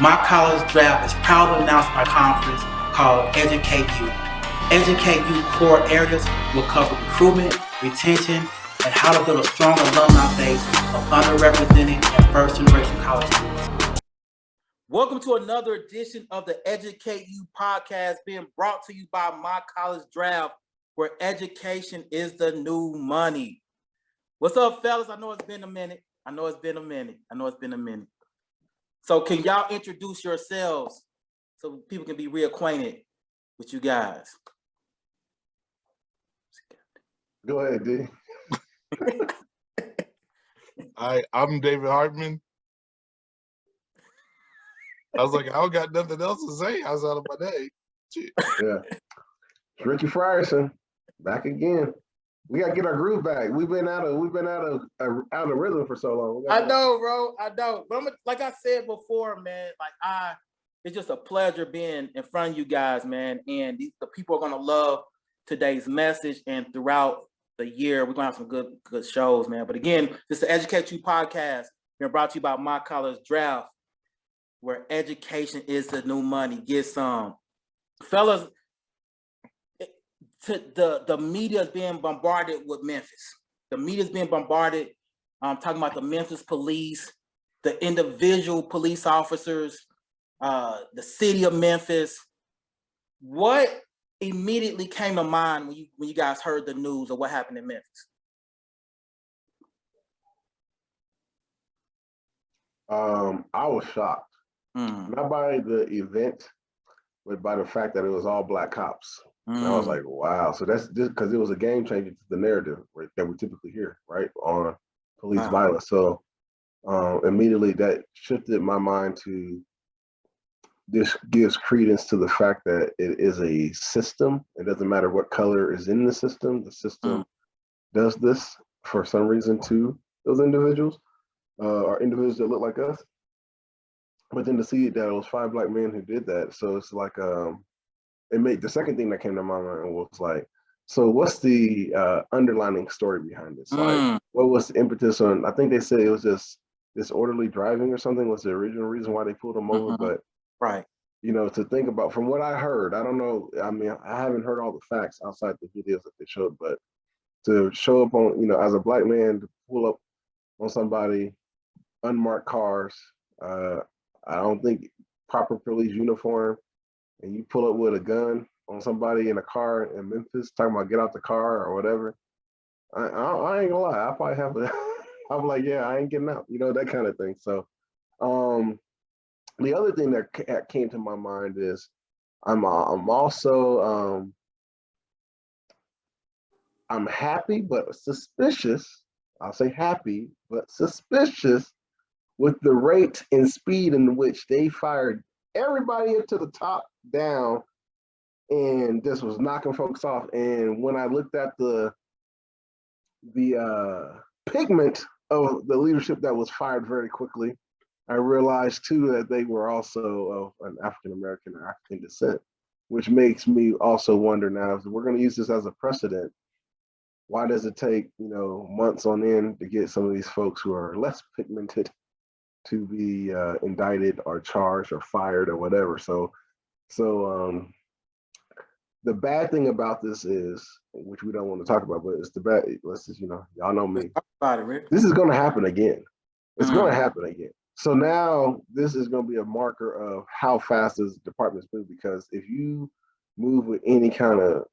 My college draft is proudly announced my conference called Educate You. Educate You core areas will cover recruitment, retention, and how to build a strong alumni base of underrepresented and first-generation college students. Welcome to another edition of the Educate You podcast, being brought to you by My College Draft, where education is the new money. What's up, fellas? I know it's been a minute. So can y'all introduce yourselves so people can be reacquainted with you guys? Go ahead, D. I'm David Hartman. I was like, I don't got nothing else to say outside of my day. Shit. Yeah. Ricky Frierson, back again. We gotta get our groove back. We've been out of rhythm for so long. I know, bro. I know. But like I said before, man, it's just a pleasure being in front of you guys, man. And the people are gonna love today's message, and throughout the year, we're gonna have some good shows, man. But again, this is the Educate You podcast, being brought to you by My College Draft, where education is the new money. Get some. Fellas, the media is being bombarded with Memphis. The media is being bombarded, talking about the Memphis police, the individual police officers, the city of Memphis. What immediately came to mind when you guys heard the news of what happened in Memphis? I was shocked, not by the event, but by the fact that it was all black cops. And I was like, wow. So that's just because it was a game changer to the narrative that we typically hear, right, on police violence. So immediately that shifted my mind to this gives credence to the fact that it is a system. It doesn't matter what color is in the system. The system does this for some reason to those individuals or individuals that look like us. But then to see that it was 5 black men who did that. So it's like, it made the second thing that came to my mind was like, so what's the underlining story behind this? Like, what was the impetus on? I think they said it was just disorderly driving or something was the original reason why they pulled them over. But you know, to think about from what I heard, I don't know. I mean, I haven't heard all the facts outside the videos that they showed, but to show up on, you know, as a black man to pull up on somebody, unmarked cars. I don't think proper police uniform, and you pull up with a gun on somebody in a car in Memphis, talking about get out the car or whatever. I ain't gonna lie, I probably have to. I'm like, yeah, I ain't getting out, you know, that kind of thing. So, the other thing that came to my mind is I'm also I'm happy but suspicious. I'll say happy but suspicious with the rate and speed in which they fired everybody up to the top down and just was knocking folks off. And when I looked at the pigment of the leadership that was fired very quickly, I realized too that they were also of an African American or African descent, which makes me also wonder now, if we're going to use this as a precedent, why does it take, you know, months on end to get some of these folks who are less pigmented to be indicted or charged or fired or whatever? So the bad thing about this is, which we don't want to talk about, but it's the bad. Let's just, you know, y'all know me. This is going to happen again. It's going to happen again. So now this is going to be a marker of how fast this department's move, because if you move with any kind of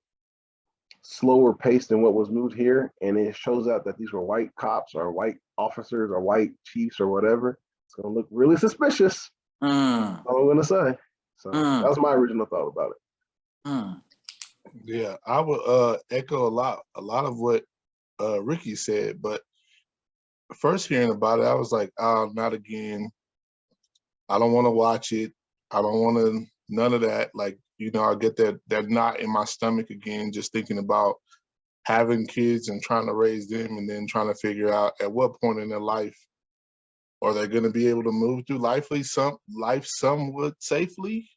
slower pace than what was moved here, and it shows out that these were white cops or white officers or white chiefs or whatever, it's going to look really suspicious. That's all I'm going to say. So that was my original thought about it. Yeah, I would echo a lot of what Ricky said, but first hearing about it, I was like, oh, not again. I don't want to watch it. I don't want to, none of that. Like, you know, I get that knot in my stomach again, just thinking about having kids and trying to raise them, and then trying to figure out at what point in their life are they going to be able to move through life somewhat safely,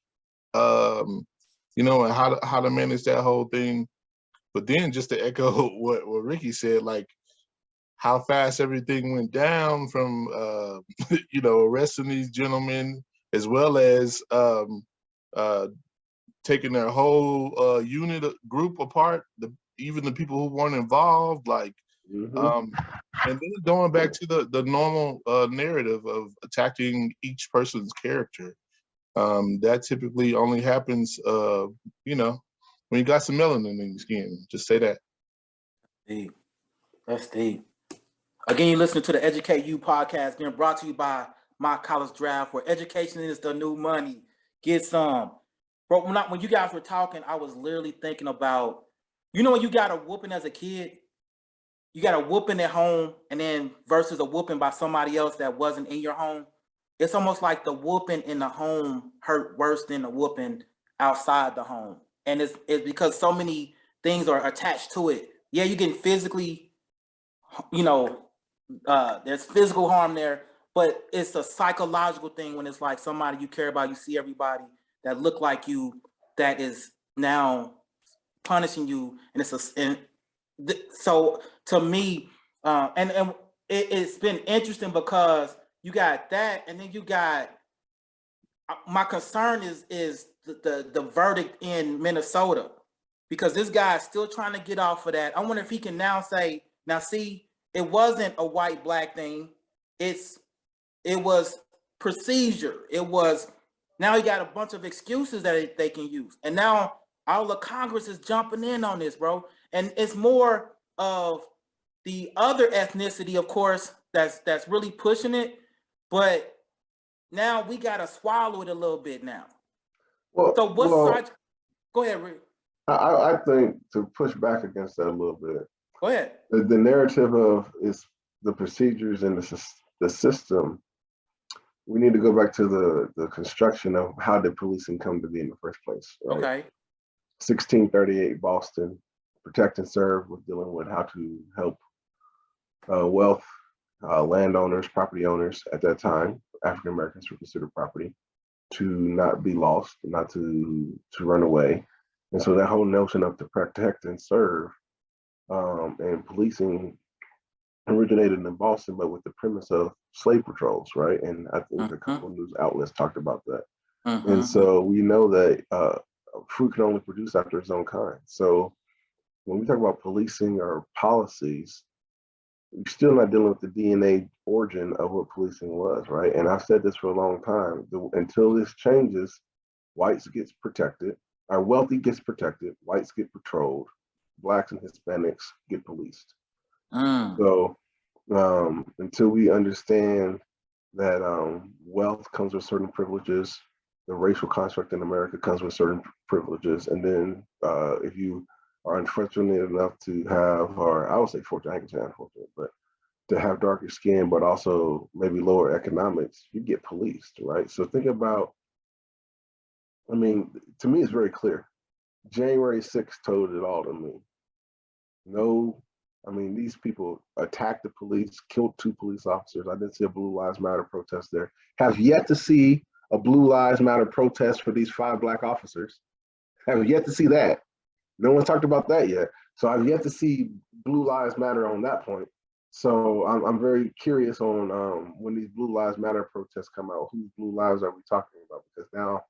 you know, and how to manage that whole thing. But then just to echo what Ricky said, like how fast everything went down from, you know, arresting these gentlemen, as well as taking their whole group apart, even the people who weren't involved, like, and then going back to the normal narrative of attacking each person's character. That typically only happens, when you got some melanin in your skin. Just say that. Deep. That's deep. Again, you're listening to the Educate You podcast, being brought to you by My College Draft, where education is the new money. Get some. But when you guys were talking, I was literally thinking about, when you got a whooping as a kid, you got a whooping at home, and then versus a whooping by somebody else that wasn't in your home. It's almost like the whooping in the home hurt worse than the whooping outside the home. And it's because so many things are attached to it. Yeah, you're getting physically, there's physical harm there, but it's a psychological thing when it's like somebody you care about, you see everybody that look like you, that is now punishing you, and so to me, and it's been interesting because you got that, and then you got my concern is the verdict in Minnesota, because this guy is still trying to get off of that. I wonder if he can now say, see, it wasn't a white black thing. It was procedure. It was, now he got a bunch of excuses that they can use. And now all of Congress is jumping in on this, bro. And it's more of the other ethnicity, of course, that's really pushing it. But now we got to swallow it a little bit now. So what side? Go ahead, Rick. I think to push back against that a little bit. Go ahead. The narrative of is the procedures and the system. We need to go back to the construction of how did policing come to be in the first place. Right? Okay. 1638 Boston, protect and serve was dealing with how to help wealth, landowners, property owners at that time, African Americans were considered property, to not be lost, not to run away. And so that whole notion of to protect and serve and policing originated in Boston, but with the premise of slave patrols, right? And I think a couple of news outlets talked about that. And so we know that fruit can only produce after its own kind. So when we talk about policing or policies, we're still not dealing with the DNA origin of what policing was, right? And I've said this for a long time. Until this changes, whites gets protected, our wealthy gets protected, whites get patrolled, blacks and Hispanics get policed. So until we understand that wealth comes with certain privileges, the racial construct in America comes with certain privileges, and then if you are unfortunate enough to have, or I would say fortunate, I can say unfortunate, but to have darker skin, but also maybe lower economics, you get policed, right? So think about, I mean, to me, it's very clear. January 6th told it all to me. No, I mean, these people attacked the police, killed 2 police officers. I didn't see a Blue Lives Matter protest there. Have yet to see a Blue Lives Matter protest for these 5 black officers. Have yet to see that. No one's talked about that yet. So I've yet to see Blue Lives Matter on that point. So I'm very curious on when these Blue Lives Matter protests come out, whose blue lives are we talking about? Because now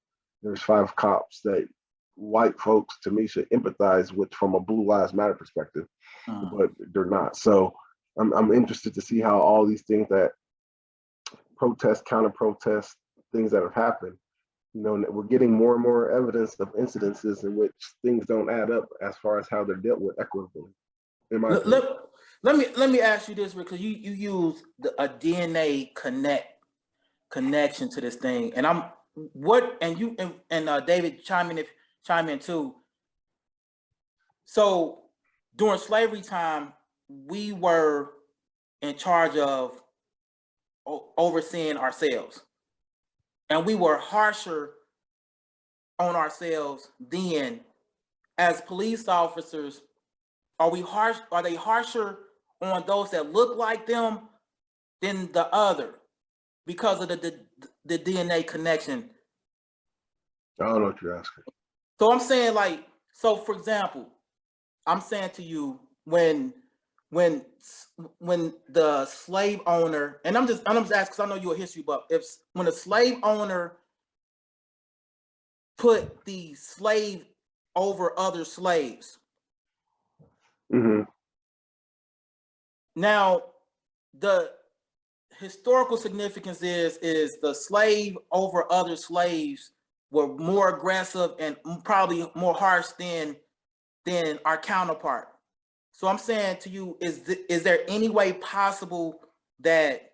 there's 5 cops that white folks, to me, should empathize with from a Blue Lives Matter perspective, but they're not. So I'm interested to see how all these things that protest, counter-protest, things that have happened, we're getting more and more evidence of incidences in which things don't add up as far as how they're dealt with equitably. Let me ask you this, because you use a DNA connection to this thing, and David chime in too. So during slavery time, we were in charge of overseeing ourselves, and we were harsher on ourselves then. As police officers, are they harsher on those that look like them than the other because of the DNA connection? I don't know what you're asking. So I'm saying, so for example, I'm saying to you, when the slave owner, and I'm just asking because I know you're a history buff, when a slave owner put the slave over other slaves. Mm-hmm. Now, the historical significance is the slave over other slaves were more aggressive and probably more harsh than our counterpart. So I'm saying to you, is there any way possible that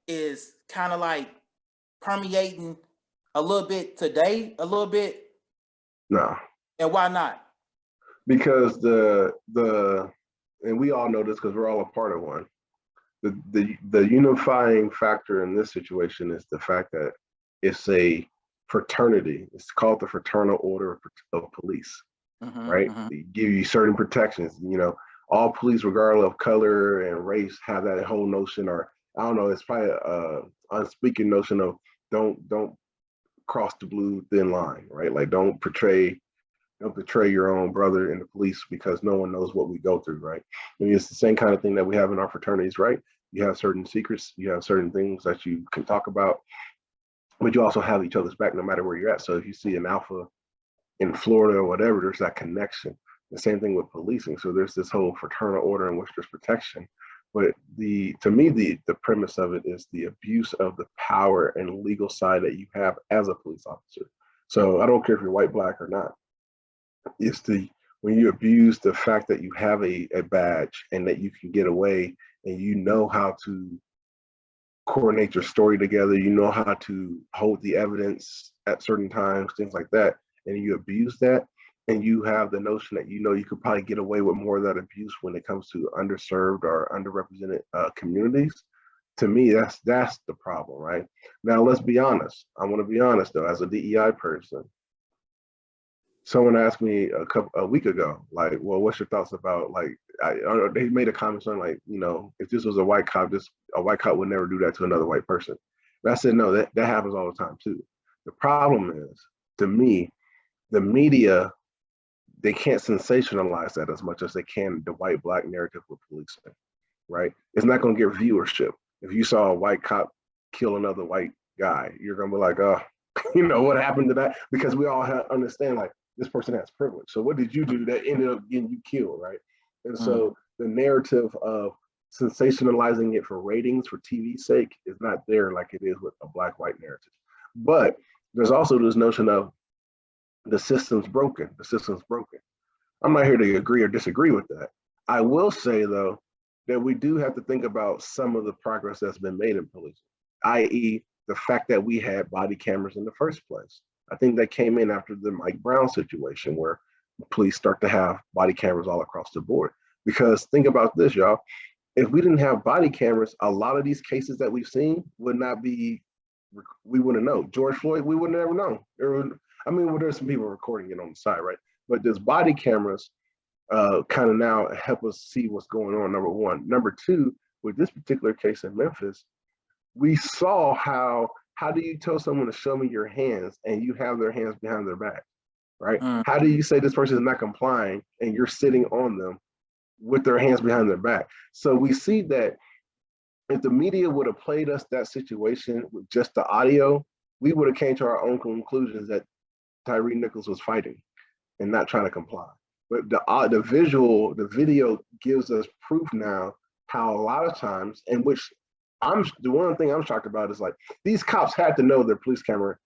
is kind of like permeating a little bit today, a little bit? No. And why not? Because and we all know this because we're all a part of one. The unifying factor in this situation is the fact that it's a fraternity. It's called the Fraternal Order of Police, right? They give you certain protections. You know, all police, regardless of color and race, have that whole notion, or I don't know, it's probably a unspeaking notion of don't cross the blue thin line, right? Like don't betray your own brother in the police because no one knows what we go through, right? I mean, it's the same kind of thing that we have in our fraternities, right? You have certain secrets, you have certain things that you can talk about, but you also have each other's back no matter where you're at. So if you see an alpha in Florida or whatever, there's that connection. The same thing with policing. So there's this whole fraternal order in which there's protection. But to me, the premise of it is the abuse of the power and legal side that you have as a police officer. So I don't care if you're white, black, or not. It's when you abuse the fact that you have a badge and that you can get away and you know how to coordinate your story together, you know how to hold the evidence at certain times, things like that, and you abuse that, and you have the notion that you know you could probably get away with more of that abuse when it comes to underserved or underrepresented communities. To me, that's the problem, right? Now, let's be honest. I want to be honest though, as a DEI person. Someone asked me a week ago, like, well, what's your thoughts about, like, they made a comment on, like, you know, if this was a white cop, a white cop would never do that to another white person. But I said, no, that happens all the time too. The problem is, to me, the media, they can't sensationalize that as much as they can the white black narrative with policing, right? It's not going to get viewership. If you saw a white cop kill another white guy, you're going to be like, oh, you know, what happened to that? Because we all understand, like, this person has privilege. So what did you do that ended up getting you killed, right? And so the narrative of sensationalizing it for ratings, for TV's sake, is not there like it is with a black-white narrative. But there's also this notion of the system's broken. The system's broken. I'm not here to agree or disagree with that. I will say, though, that we do have to think about some of the progress that's been made in policing, i.e., the fact that we had body cameras in the first place. I think that came in after the Mike Brown situation where police start to have body cameras all across the board. Because think about this, y'all. If we didn't have body cameras, a lot of these cases that we've seen would not be, we wouldn't know. George Floyd, we would never know. There's some people recording it on the side, right? But there's body cameras kind of now help us see what's going on, number one. Number two, with this particular case in Memphis, we saw how do you tell someone to show me your hands and you have their hands behind their back, right? How do you say this person is not complying and you're sitting on them with their hands behind their back? So we see that if the media would have played us that situation with just the audio, we would have came to our own conclusions that Tyre Nichols was fighting and not trying to comply. But the video gives us proof now how a lot of times, in which the one thing I'm shocked about is, like, these cops had to know their police camera,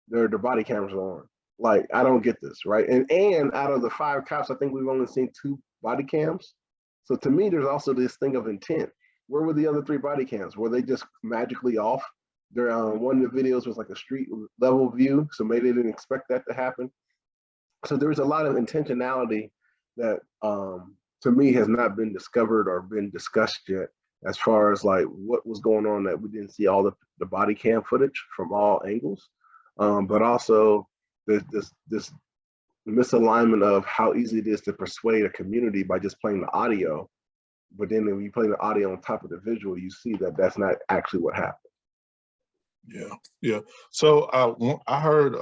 their body cameras are on. Like, I don't get this, right? And out of the 5 cops, I think we've only seen 2 body cams. So to me, there's also this thing of intent. Where were the other 3 body cams? Were they just magically off? One of the videos was like a street level view, so maybe they didn't expect that to happen. So there's a lot of intentionality that, to me, has not been discovered or been discussed yet, as far as, like, what was going on that we didn't see all the body cam footage from all angles, but also this misalignment of how easy it is to persuade a community by just playing the audio. But then when you play the audio on top of the visual, you see that that's not actually what happened. Yeah. So I heard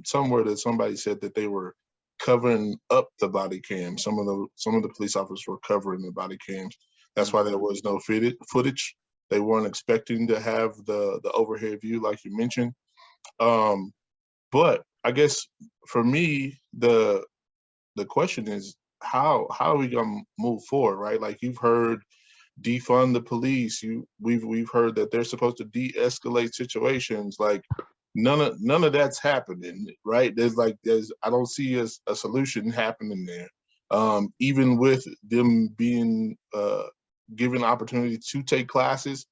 somewhere that somebody said that they were covering up the body cams. Some of the police officers were covering the body cams. That's why there was no footage. They weren't expecting to have the overhead view, like you mentioned. But I guess for me, the question is how are we gonna move forward, right? Like you've heard defund the police. We've heard that they're supposed to de-escalate situations. Like none of that's happening, right? I don't see a solution happening there. Even with them being given opportunity to take classes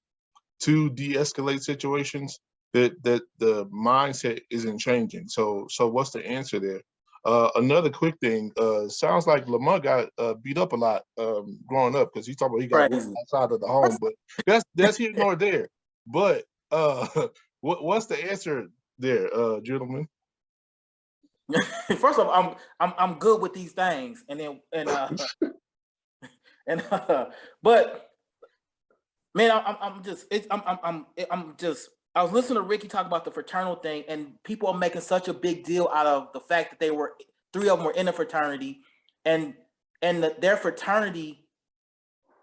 to de-escalate situations, that the mindset isn't changing. So what's the answer there? Another quick thing, sounds like Lamont got beat up a lot growing up, because he's talking about he got Crazy. outside of the home, but that's here nor there. But what's the answer there, gentlemen? First of all, I'm good with these things, but man, I'm just I was listening to Ricky talk about the fraternal thing, and people are making such a big deal out of the fact that three of them were in a fraternity, and their fraternity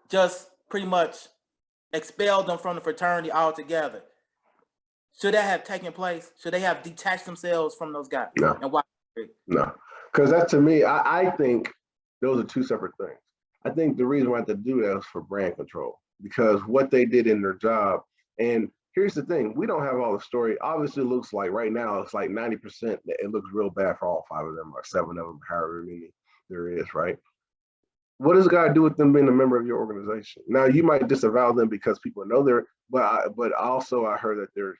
just pretty much expelled them from the fraternity altogether. Should that have taken place? Should they have detached themselves from those guys? No. And why? No, because that to me, I think those are two separate things. I think the reason why they do that is for brand control, because what they did in their job. And here's the thing, we don't have all the story. Obviously, it looks like right now it's like 90%. It looks real bad for all 5 of them or 7 of them, however many there is, right? What does God do with them being a member of your organization? Now, you might disavow them because people know they're, but also I heard that the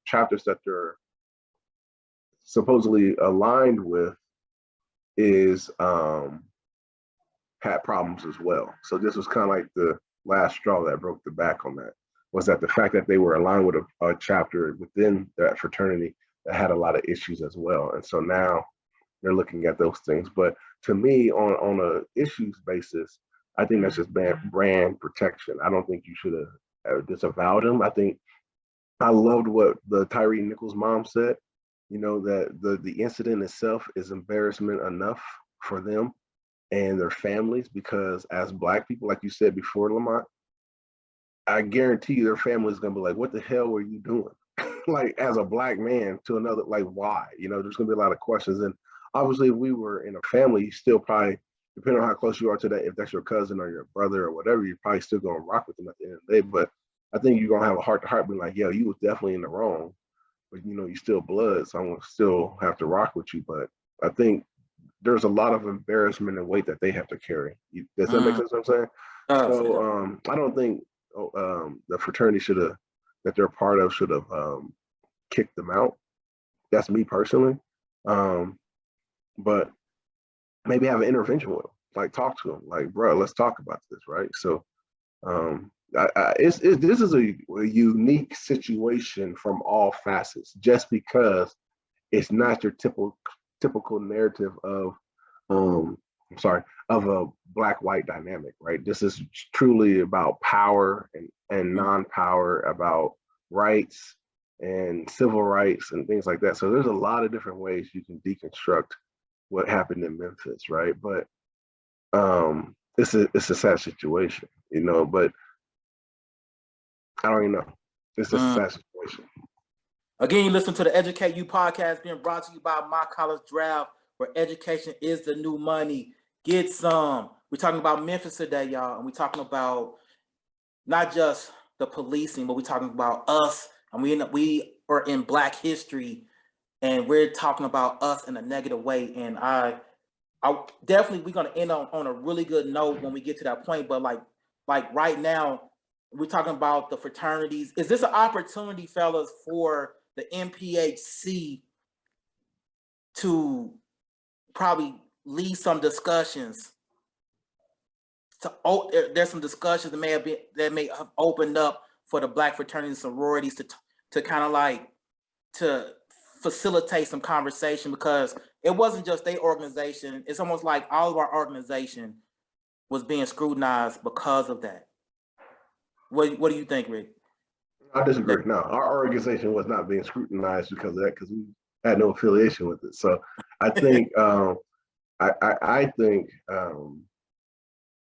chapters that they're supposedly aligned with is had problems as well. So this was kind of like the last straw that broke the back on that, was that the fact that they were aligned with a chapter within that fraternity that had a lot of issues as well. And so now they're looking at those things. But to me, on a issues basis, I think that's just brand protection. I don't think you should have disavowed him. I loved what the Tyre Nichols mom said. You know, that the incident itself is embarrassment enough for them and their families, because as Black people, like you said before, Lamont, I guarantee you their family is gonna be like, what the hell were you doing? Like, as a Black man to another, like, why? You know, there's gonna be a lot of questions. And obviously, if we were in a family, you still probably, depending on how close you are to that, if that's your cousin or your brother or whatever, you're probably still gonna rock with them at the end of the day. But I think you're gonna have a heart to heart being like, yo, you was definitely in the wrong, but you know, you still blood, so I'm gonna still have to rock with you. But I think there's a lot of embarrassment and weight that they have to carry. Does that make sense what I'm saying? So I don't think the fraternity that they're part of should have kicked them out. That's me personally. But maybe have an intervention with them, like talk to them, like, bro, let's talk about this, right? So this is a unique situation from all facets, just because it's not your typical narrative of of a Black-white dynamic, right? This is truly about power and non-power, about rights and civil rights and things like that. So there's a lot of different ways you can deconstruct what happened in Memphis, right? But it's a sad situation, you know, but I don't even know. It's just a sad situation. Again, you listen to the Educate You podcast, being brought to you by My College Draft, where education is the new money. Get some. We're talking about Memphis today, y'all, and we're talking about not just the policing, but we're talking about us, and we are in Black history, and we're talking about us in a negative way. And I definitely, we're gonna end on a really good note when we get to that point. But like right now, we're talking about the fraternities. Is this an opportunity, fellas, for the MPHC to probably lead some discussions? There's some discussions that may have opened up for the Black fraternities and sororities to kind of like to facilitate some conversation, because it wasn't just their organization. It's almost like all of our organization was being scrutinized because of that. What do you think, Rick? I disagree. No, our organization was not being scrutinized because of that, because we had no affiliation with it. So I think I think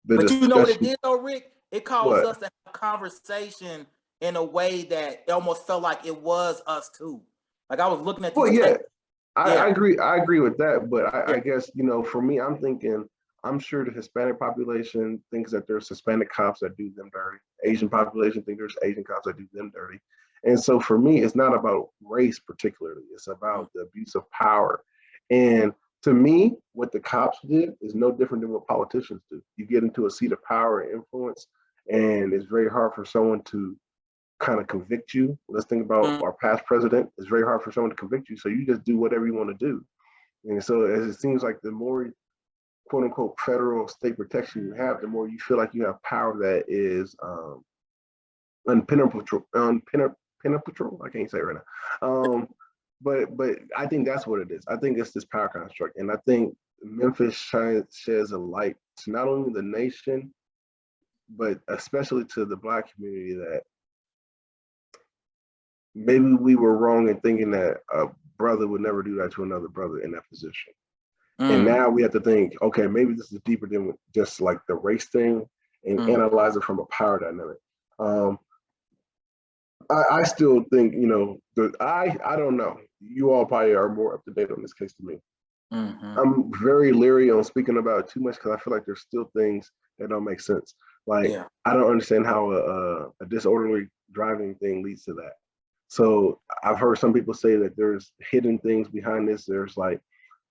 but you know what it did though, Rick? It caused us to have a conversation in a way that it almost felt like it was us too. Like I was looking at these I agree. I agree with that. But I guess, for me, I'm thinking, I'm sure the Hispanic population thinks that there's Hispanic cops that do them dirty. Asian population think there's Asian cops that do them dirty. And so for me, it's not about race particularly. It's about the abuse of power. And to me, what the cops did is no different than what politicians do. You get into a seat of power and influence, and it's very hard for someone to kind of convict you. Let's think about our past president. It's very hard for someone to convict you. So you just do whatever you want to do. And so as it seems like the more quote unquote federal state protection you have, the more you feel like you have power that is unpenetrable. I can't say it right now. But I think that's what it is. I think it's this power construct. And I think Memphis sheds a light to not only the nation, but especially to the Black community, that maybe we were wrong in thinking that a brother would never do that to another brother in that position. And now we have to think, okay, maybe this is deeper than just like the race thing, and analyze it from a power dynamic. I still think, I don't know. You all probably are more up to date on this case to me. I'm very leery on speaking about it too much because I feel like there's still things that don't make sense. Like, I don't understand how a disorderly driving thing leads to that. So I've heard some people say that there's hidden things behind this. There's like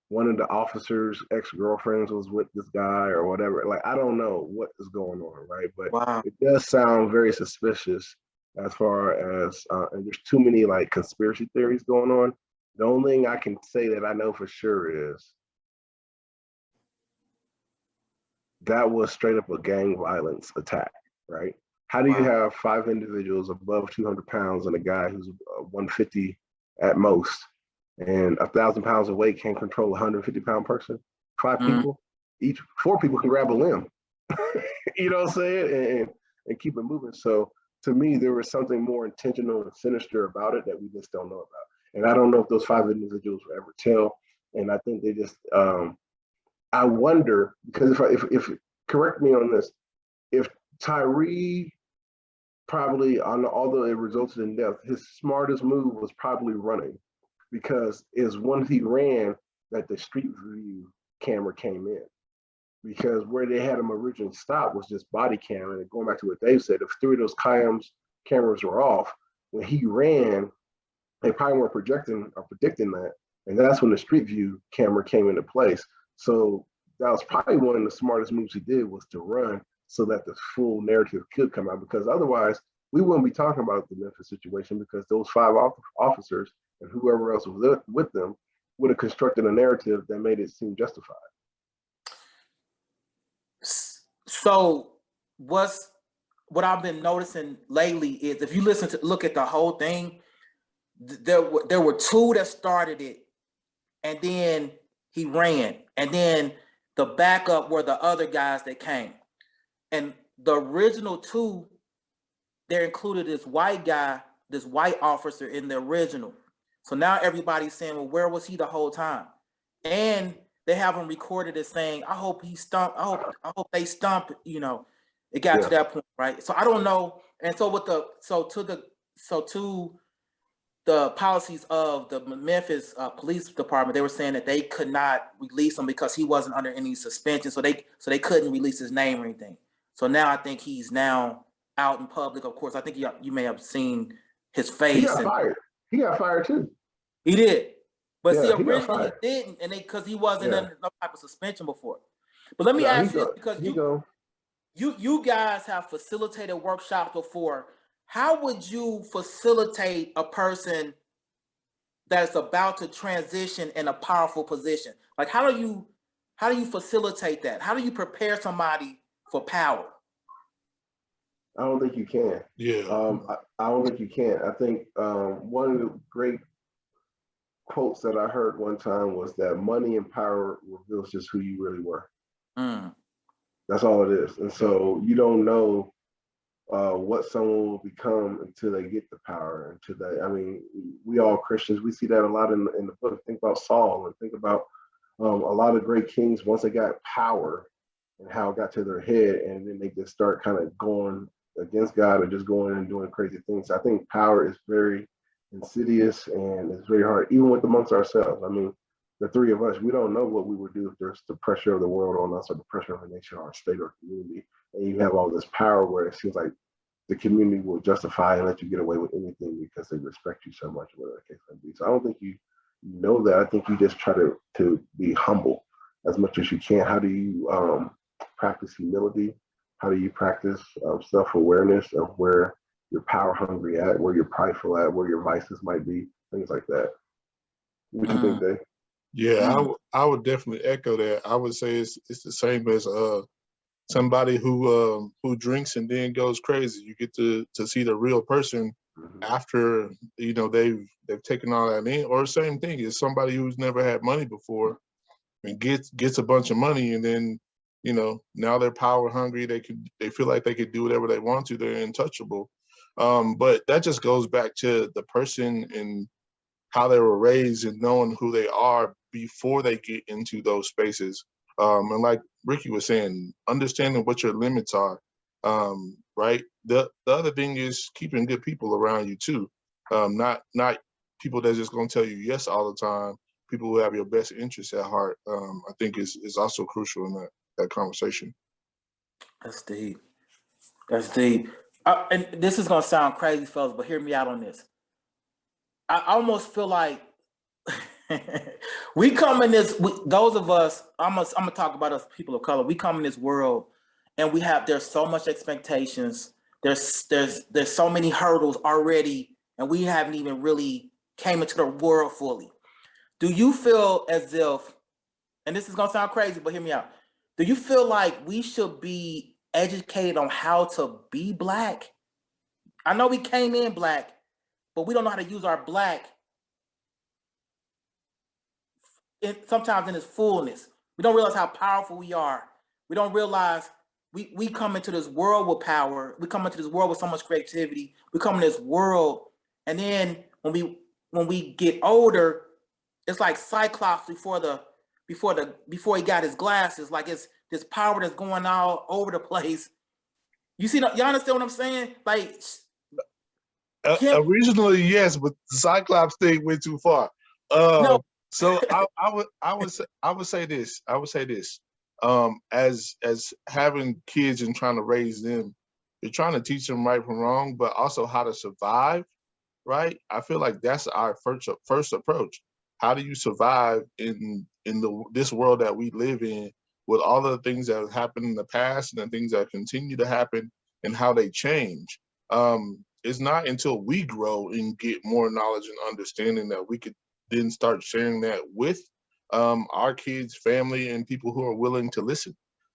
one of the officers' ex-girlfriends was with this guy or whatever. Like, I don't know what is going on, right? But it does sound very suspicious as far as, and there's too many like conspiracy theories going on. The only thing I can say that I know for sure is that was straight up a gang violence attack, right? How do you have 5 individuals above 200 pounds and a guy who's 150 at most, and 1,000 pounds of weight can't control a 150-pound person? 5 people, 4 people can grab a limb. You know what I'm saying? And keep it moving. So to me, there was something more intentional and sinister about it that we just don't know about. And I don't know if those 5 individuals will ever tell. And I think they just, I wonder, because if correct me on this, if Tyre probably, although it resulted in death, his smartest move was probably running, because it's once he ran that the street view camera came in. Because where they had him originally stopped was just body cam. And going back to what Dave said, if 3 of those cameras were off, when he ran, they probably weren't predicting that. And that's when the street view camera came into place. So that was probably one of the smartest moves he did, was to run so that the full narrative could come out. Because otherwise, we wouldn't be talking about the Memphis situation, because those 5 officers and whoever else was with them would have constructed a narrative that made it seem justified. So what I've been noticing lately is, if you look at the whole thing, there were 2 that started it, and then he ran, and then the backup were the other guys that came, and the original 2, they included this white guy, this white officer in the original. So now everybody's saying, well, where was he the whole time? And they have him recorded as saying, I hope he stumped, I hope they stump, it got to that point, right? So I don't know. And so to the policies of the Memphis police department, they were saying that they could not release him because he wasn't under any suspension. So they couldn't release his name or anything. So now I think he's now out in public. Of course, I think you may have seen his face. He got fired. He got fired too. He did. But see, originally he didn't, and because he wasn't under no type of suspension before. But let me ask you this, because you guys have facilitated workshops before. How would you facilitate a person that's about to transition in a powerful position? Like, how do you facilitate that? How do you prepare somebody for power? I don't think you can. I don't think you can. I think one of the great quotes that I heard one time was that money and power reveals just who you really were. That's all it is. And so you don't know what someone will become until they get the power. I mean, we all Christians, we see that a lot in the book. Think about Saul, and think about a lot of great kings once they got power and how it got to their head, and then they just start kind of going against God and just going and doing crazy things. I think power is very insidious, and it's very hard, even with amongst ourselves. I mean, the three of us, we don't know what we would do if there's the pressure of the world on us or the pressure of a nation or a state or community, and you have all this power where it seems like the community will justify and let you get away with anything because they respect you so much, whatever the case may be. So I don't think you know that. I think you just try to be humble as much as you can. How do you practice humility? How do you practice self-awareness of where you're power hungry at, where you're prideful at, where your vices might be, things like that. What you think, Dave? Yeah, I would definitely echo that. I would say it's the same as somebody who drinks and then goes crazy. You get to see the real person after they've taken all that in. Or same thing is somebody who's never had money before and gets a bunch of money, and then now they're power hungry. They feel like they could do whatever they want to. They're untouchable. But that just goes back to the person and how they were raised and knowing who they are before they get into those spaces. And like Ricky was saying, understanding what your limits are, right? The other thing is keeping good people around you too. Not people that's just gonna tell you yes all the time. People who have your best interests at heart, I think is also crucial in that conversation. That's deep. That's deep. And this is gonna sound crazy, fellas, but hear me out on this. I almost feel like we come in this. Those of us, I'm gonna talk about us, people of color. We come in this world, and there's so much expectations. There's so many hurdles already, and we haven't even really came into the world fully. Do you feel as if, and this is gonna sound crazy, but hear me out. Do you feel like we should be educated on how to be Black? I know we came in Black, but we don't know how to use our Black sometimes in its fullness. We don't realize how powerful we are. We don't realize we come into this world with power. We come into this world with so much creativity. We come in this world, and then when we get older, it's like Cyclops before he got his glasses. Like it's this power that's going all over the place. You see, y'all understand what I'm saying? Like originally, yes, but the Cyclops thing went too far. No. So I would say this. As having kids and trying to raise them, you're trying to teach them right from wrong, but also how to survive. Right? I feel like that's our first approach. How do you survive in this world that we live in with all of the things that have happened in the past and the things that continue to happen and how they change? It's not until we grow and get more knowledge and understanding that we could then start sharing that with our kids, family, and people who are willing to listen.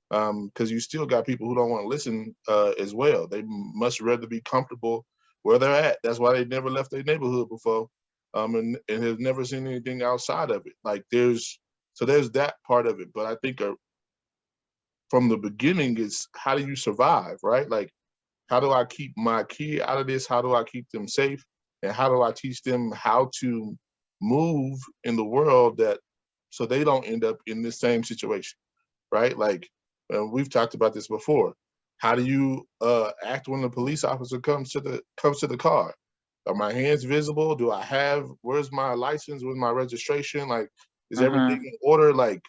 Because you still got people who don't want to listen as well. They much rather be comfortable where they're at. That's why they never left their neighborhood before, and have never seen anything outside of it. Like there's that part of it. But I think from the beginning, it's how do you survive, right? Like, how do I keep my kid out of this? How do I keep them safe? And how do I teach them how to move in the world so they don't end up in this same situation, right? Like, we've talked about this before. How do you act when the police officer comes to the car? Are my hands visible? Where's my license? Where's my registration? Like, is everything in order? Like,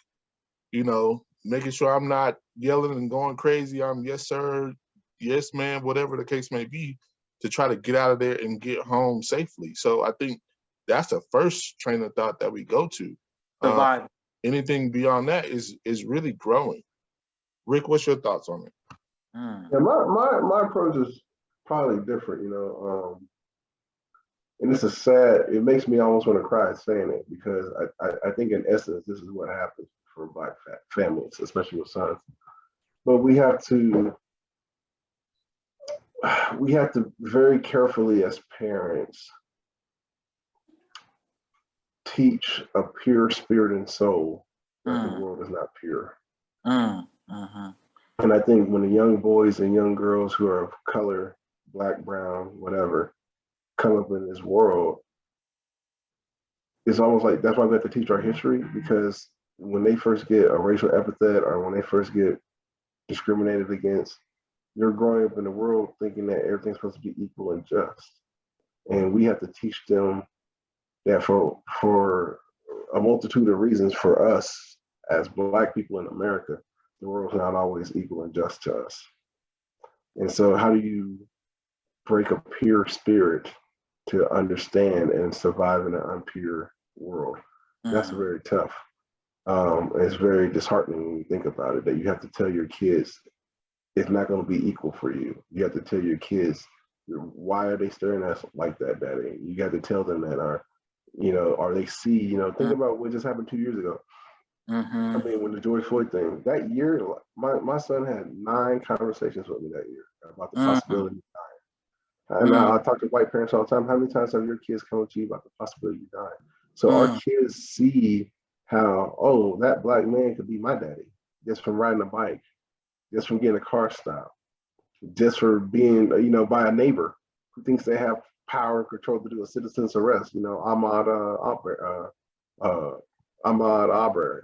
making sure I'm not yelling and going crazy. I'm yes, sir, yes, ma'am, whatever the case may be, to try to get out of there and get home safely. So I think that's the first train of thought that we go to. Survival. Anything beyond that is really growing. Rick, what's your thoughts on it? Yeah, my approach is probably different, and this is sad. It makes me almost want to cry saying it because I think in essence this is what happens for Black families, especially with sons. But we have to very carefully as parents teach a pure spirit and soul that the world is not pure. And I think when the young boys and young girls who are of color, Black, brown, whatever, come up in this world, it's almost like that's why we have to teach our history, because when they first get a racial epithet or when they first get discriminated against, you're growing up in the world thinking that everything's supposed to be equal and just. And we have to teach them that for a multitude of reasons, for us as Black people in America, the world's not always equal and just to us. And so how do you break a pure spirit to understand and survive in an unpure world? That's very tough. It's very disheartening when you think about it, that you have to tell your kids it's not going to be equal for you. You have to tell your kids, why are they staring at us like that, Daddy? You got to tell them that, or they see, think about what just happened 2 years ago. I mean, when the George Floyd thing, that year, my son had 9 conversations with me that year about the possibility of dying. And I talk to white parents all the time. How many times have your kids come to you about the possibility of dying? So our kids see how, oh, that Black man could be my daddy just from riding a bike, just from getting a car stopped, just for being, by a neighbor who thinks they have power and control to do a citizen's arrest. Ahmaud Arbery,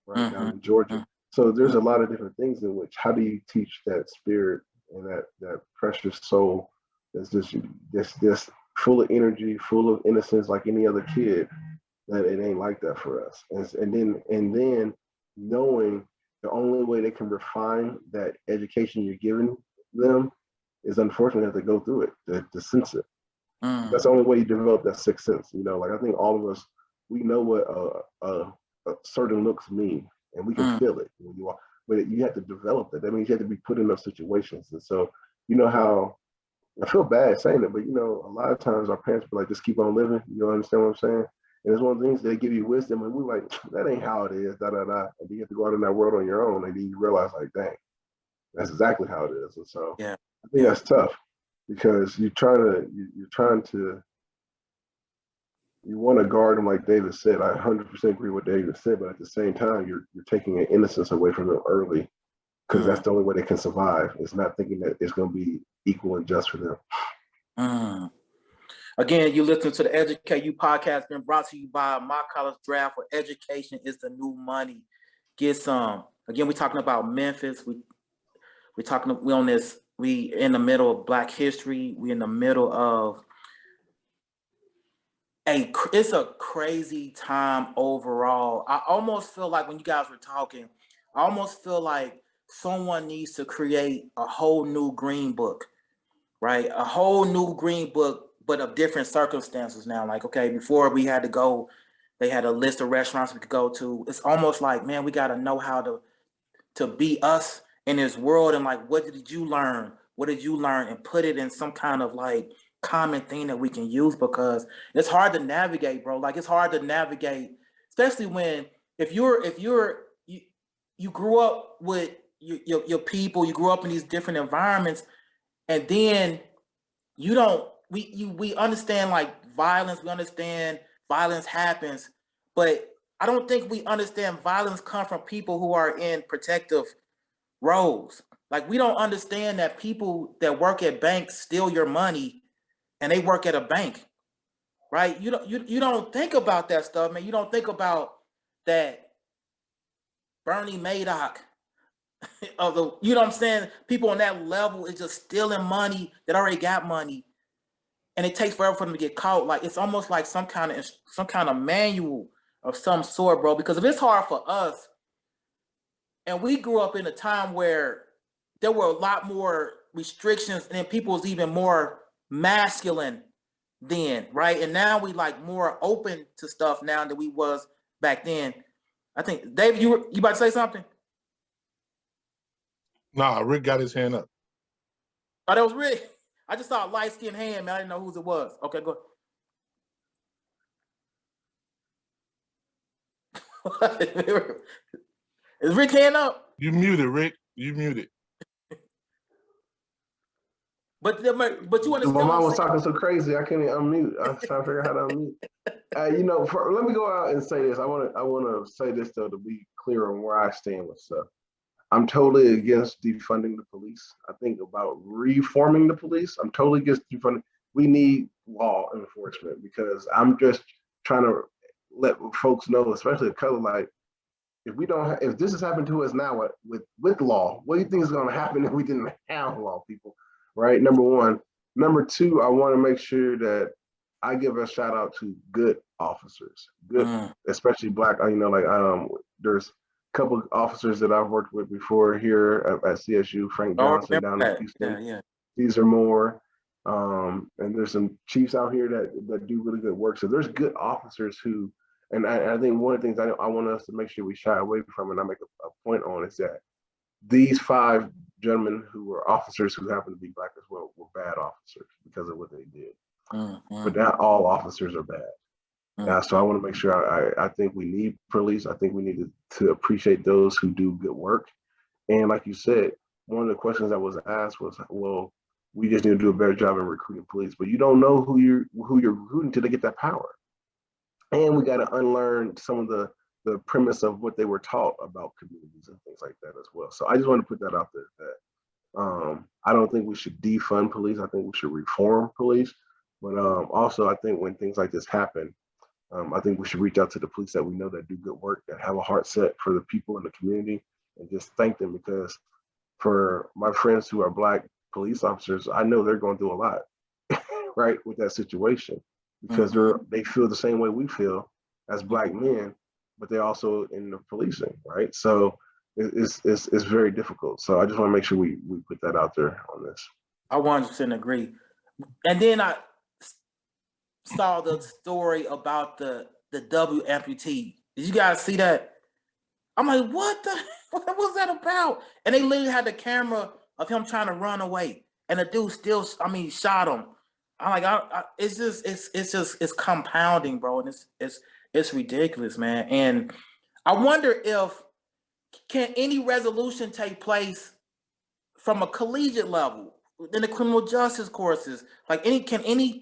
right down in Georgia. So there's a lot of different things in which, how do you teach that spirit and that precious soul that's just full of energy, full of innocence, like any other kid, that it ain't like that for us. And then knowing the only way they can refine that education you're giving them is, unfortunately, have to go through it to sense it. That's the only way you develop that sixth sense. Like, I think all of us, we know what a certain looks mean, and we can feel it when you walk, but you have to develop that. That means you have to be put in those situations. And so, how I feel bad saying it, but a lot of times our parents be like, just keep on living. You understand what I'm saying? And it's one of the things, they give you wisdom, and we're like, that ain't how it is, And then you have to go out in that world on your own, and then you realize, like, dang, that's exactly how it is. And so I think that's tough, because you want to guard them, like David said. I 100% agree with David said, but at the same time, you're taking an innocence away from them early, because that's the only way they can survive. It's not thinking that it's going to be equal and just for them. Again, you listen to the Educate You podcast, been brought to you by My College Draft, where education is the new money. Get some. Again, we're talking about Memphis. We in the middle of Black History. We in the middle of it's a crazy time overall. I almost feel like when you guys were talking, I almost feel like someone needs to create a whole new green book, right? A whole new green book, but of different circumstances now. Like, okay, before we had to go, they had a list of restaurants we could go to. It's almost like, man, we got to know how to be us in this world. And like, what did you learn? What did you learn? And put it in some kind of like common thing that we can use, because it's hard to navigate, bro. Like, it's hard to navigate, especially when if you grew up with your people, you grew up in these different environments, and then we understand like violence. We understand violence happens, but I don't think we understand violence come from people who are in protective roles. Like, we don't understand that people that work at banks steal your money, and they work at a bank, right? You don't think about that stuff, man. You don't think about that Bernie Madoff of the, you know what I'm saying? People on that level is just stealing money that already got money, and it takes forever for them to get caught. Like, it's almost like some kind of manual of some sort, bro. Because if it's hard for us, and we grew up in a time where there were a lot more restrictions, and then people was even more masculine then, right? And now we like more open to stuff now than we was back then. I think, Dave, you about to say something? Nah, Rick got his hand up. Oh, that was Rick. I just saw a light-skinned hand, man. I didn't know whose it was. Okay, go ahead. Is Rick hand up? You muted, Rick. You muted. But you understand. My mom was talking so crazy, I couldn't unmute. I was trying to figure out how to unmute. Let me go out and say this. I want to say this though, to be clear on where I stand with stuff. I'm totally against defunding the police. I think about reforming the police. I'm totally against defunding. We need law enforcement, because I'm just trying to let folks know, especially the color, like, if this has happened to us now with law, what do you think is going to happen if we didn't have law, people? Right? Number one. Number two, I want to make sure that I give a shout out to good officers, good, especially black. There's a couple of officers that I've worked with before here at CSU. Frank Johnson down in Houston, Caesar Moore, and there's some chiefs out here that do really good work. So there's good officers who, and I think one of the things I want us to make sure we shy away from, and I make a point on, is that these 5 gentlemen who were officers who happen to be black as well were bad officers because of what they did. But not all officers are bad. So I want to make sure I think we need police. I think we need to appreciate those who do good work. And like you said, one of the questions that was asked was, well, we just need to do a better job in recruiting police. But you don't know who you're recruiting till they get that power. And we got to unlearn some of the premise of what they were taught about communities and things like that as well. So I just want to put that out there that I don't think we should defund police. I think we should reform police. But also, I think when things like this happen, I think we should reach out to the police that we know that do good work, that have a heart set for the people in the community, and just thank them, because for my friends who are black police officers, I know they're going through a lot, right, with that situation, because they feel the same way we feel as black men, but they're also in the policing, right? So it's very difficult. So I just want to make sure we put that out there on this. I 100% agree. And then I saw the story about the W amputee. Did you guys see that? I'm like, what was that about? And they literally had the camera of him trying to run away, and the dude still, shot him. I'm like, it's compounding, bro, and it's ridiculous, man. And I wonder can any resolution take place from a collegiate level in the criminal justice courses? Like can any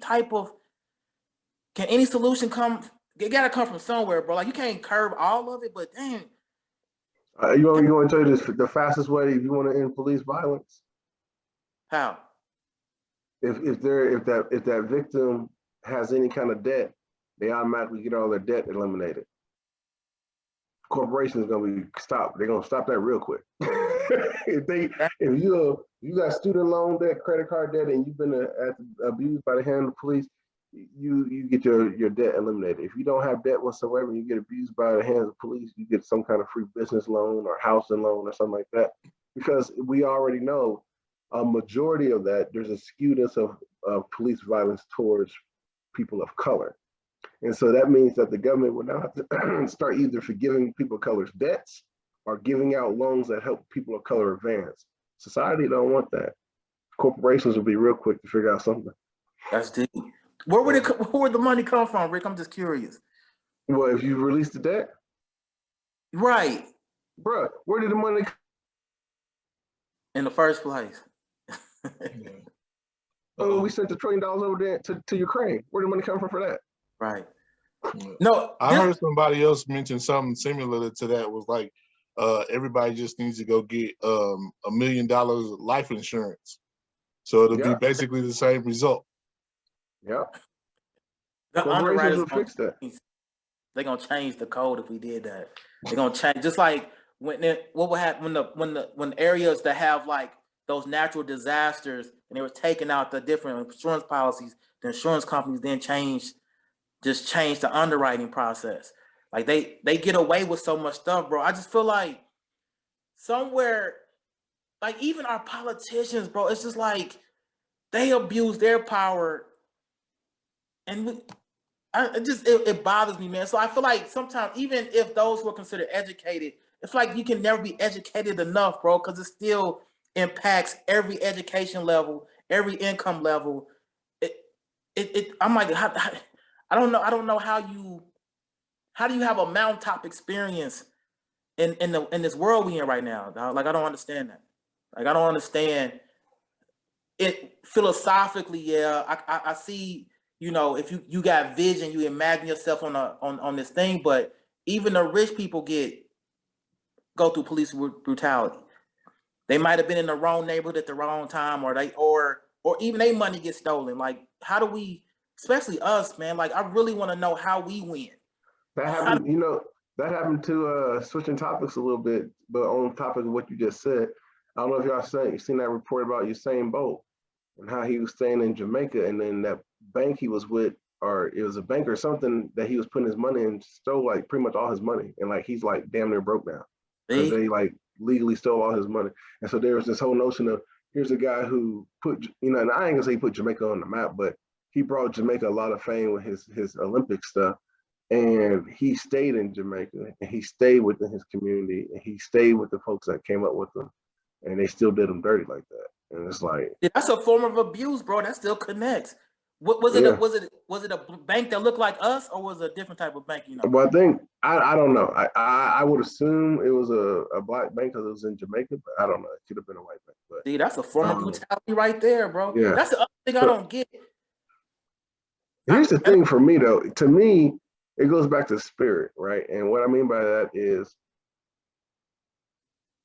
solution come? It gotta come from somewhere, bro. Like you can't curb all of it, but dang. You want to tell you the fastest way if you want to end police violence? How? If that victim has any kind of debt, they automatically get all their debt eliminated. Corporations gonna be stopped. They're gonna stop that real quick. if you got student loan debt, credit card debt, and you've been abused by the hand of the police, you get your debt eliminated. If you don't have debt whatsoever and you get abused by the hands of police, you get some kind of free business loan or housing loan or something like that. Because we already know a majority of that, there's a skewness of police violence towards people of color. And so that means that the government will now have to start either forgiving people of color's debts or giving out loans that help people of color advance. Society don't want that. Corporations will be real quick to figure out something. That's deep. Where would the money come from, Rick? I'm just curious. Well, if you release the debt? Right. Bruh, where did the money come in the first place? Oh, we sent $1 trillion over there to Ukraine. Where did the money come from for that? Right. No, I heard somebody else mention something similar to that. Was like, everybody just needs to go get $1 million life insurance, so it'll be basically the same result. Yeah. The underwriters will fix that. They're gonna change the code if we did that. They're gonna change, just like what would happen when areas that have like those natural disasters and they were taking out the different insurance policies, the insurance companies then changed the underwriting process. Like they get away with so much stuff, bro. I just feel like somewhere, like even our politicians, bro, it's just like they abuse their power. And it bothers me, man. So I feel like sometimes, even if those who are considered educated, it's like you can never be educated enough, bro, because it still impacts every education level, every income level. I'm like, I don't know how do you have a mountaintop experience in this world we in right now, dog? Like I don't understand that. Like I don't understand it philosophically. Yeah, I see. You know, if you got vision, you imagine yourself on this thing, but even the rich people go through police brutality. They might have been in the wrong neighborhood at the wrong time, or even their money gets stolen. Like, how do we, especially us, man? Like, I really want to know how we win. That happened, that happened to switching topics a little bit, but on topic of what you just said. I don't know if y'all seen that report about Usain Bolt and how he was staying in Jamaica, and then that bank he was with or it was a bank or something that he was putting his money in, stole like pretty much all his money, and like he's like damn near broke now because they like legally stole all his money. And so there was this whole notion of here's a guy who put, you know, and I ain't gonna say he put Jamaica on the map, but he brought Jamaica a lot of fame with his Olympic stuff. And he stayed in Jamaica, and he stayed within his community, and he stayed with the folks that came up with him, and they still did him dirty like that. And it's like, that's a form of abuse, bro. That still connects. What was it? yeah. Was it a bank that looked like us, or was it a different type of bank? You know. Well, I think I don't know. I would assume it was a black bank because it was in Jamaica, but I don't know. It could have been a white bank. But see, that's a form of brutality right there, bro. Yeah. That's the other thing I don't get. Here's the thing for me, though. To me, it goes back to spirit, right? And what I mean by that is,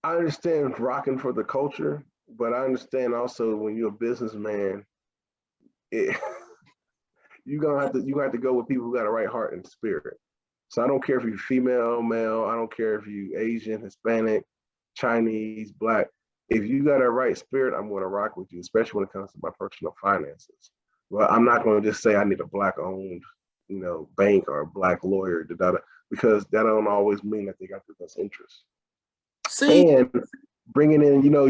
I understand rocking for the culture, but I understand also when you're a businessman, you're gonna have to go with people who got a right heart and spirit. So I don't care if you're female, male. I don't care if you're Asian, Hispanic, Chinese, black. If you got a right spirit, I'm going to rock with you, especially when it comes to my personal finances. Well, I'm not going to just say I need a black-owned, you know, bank or a black lawyer, because that don't always mean that they got the best interest. See, and bringing in, you know,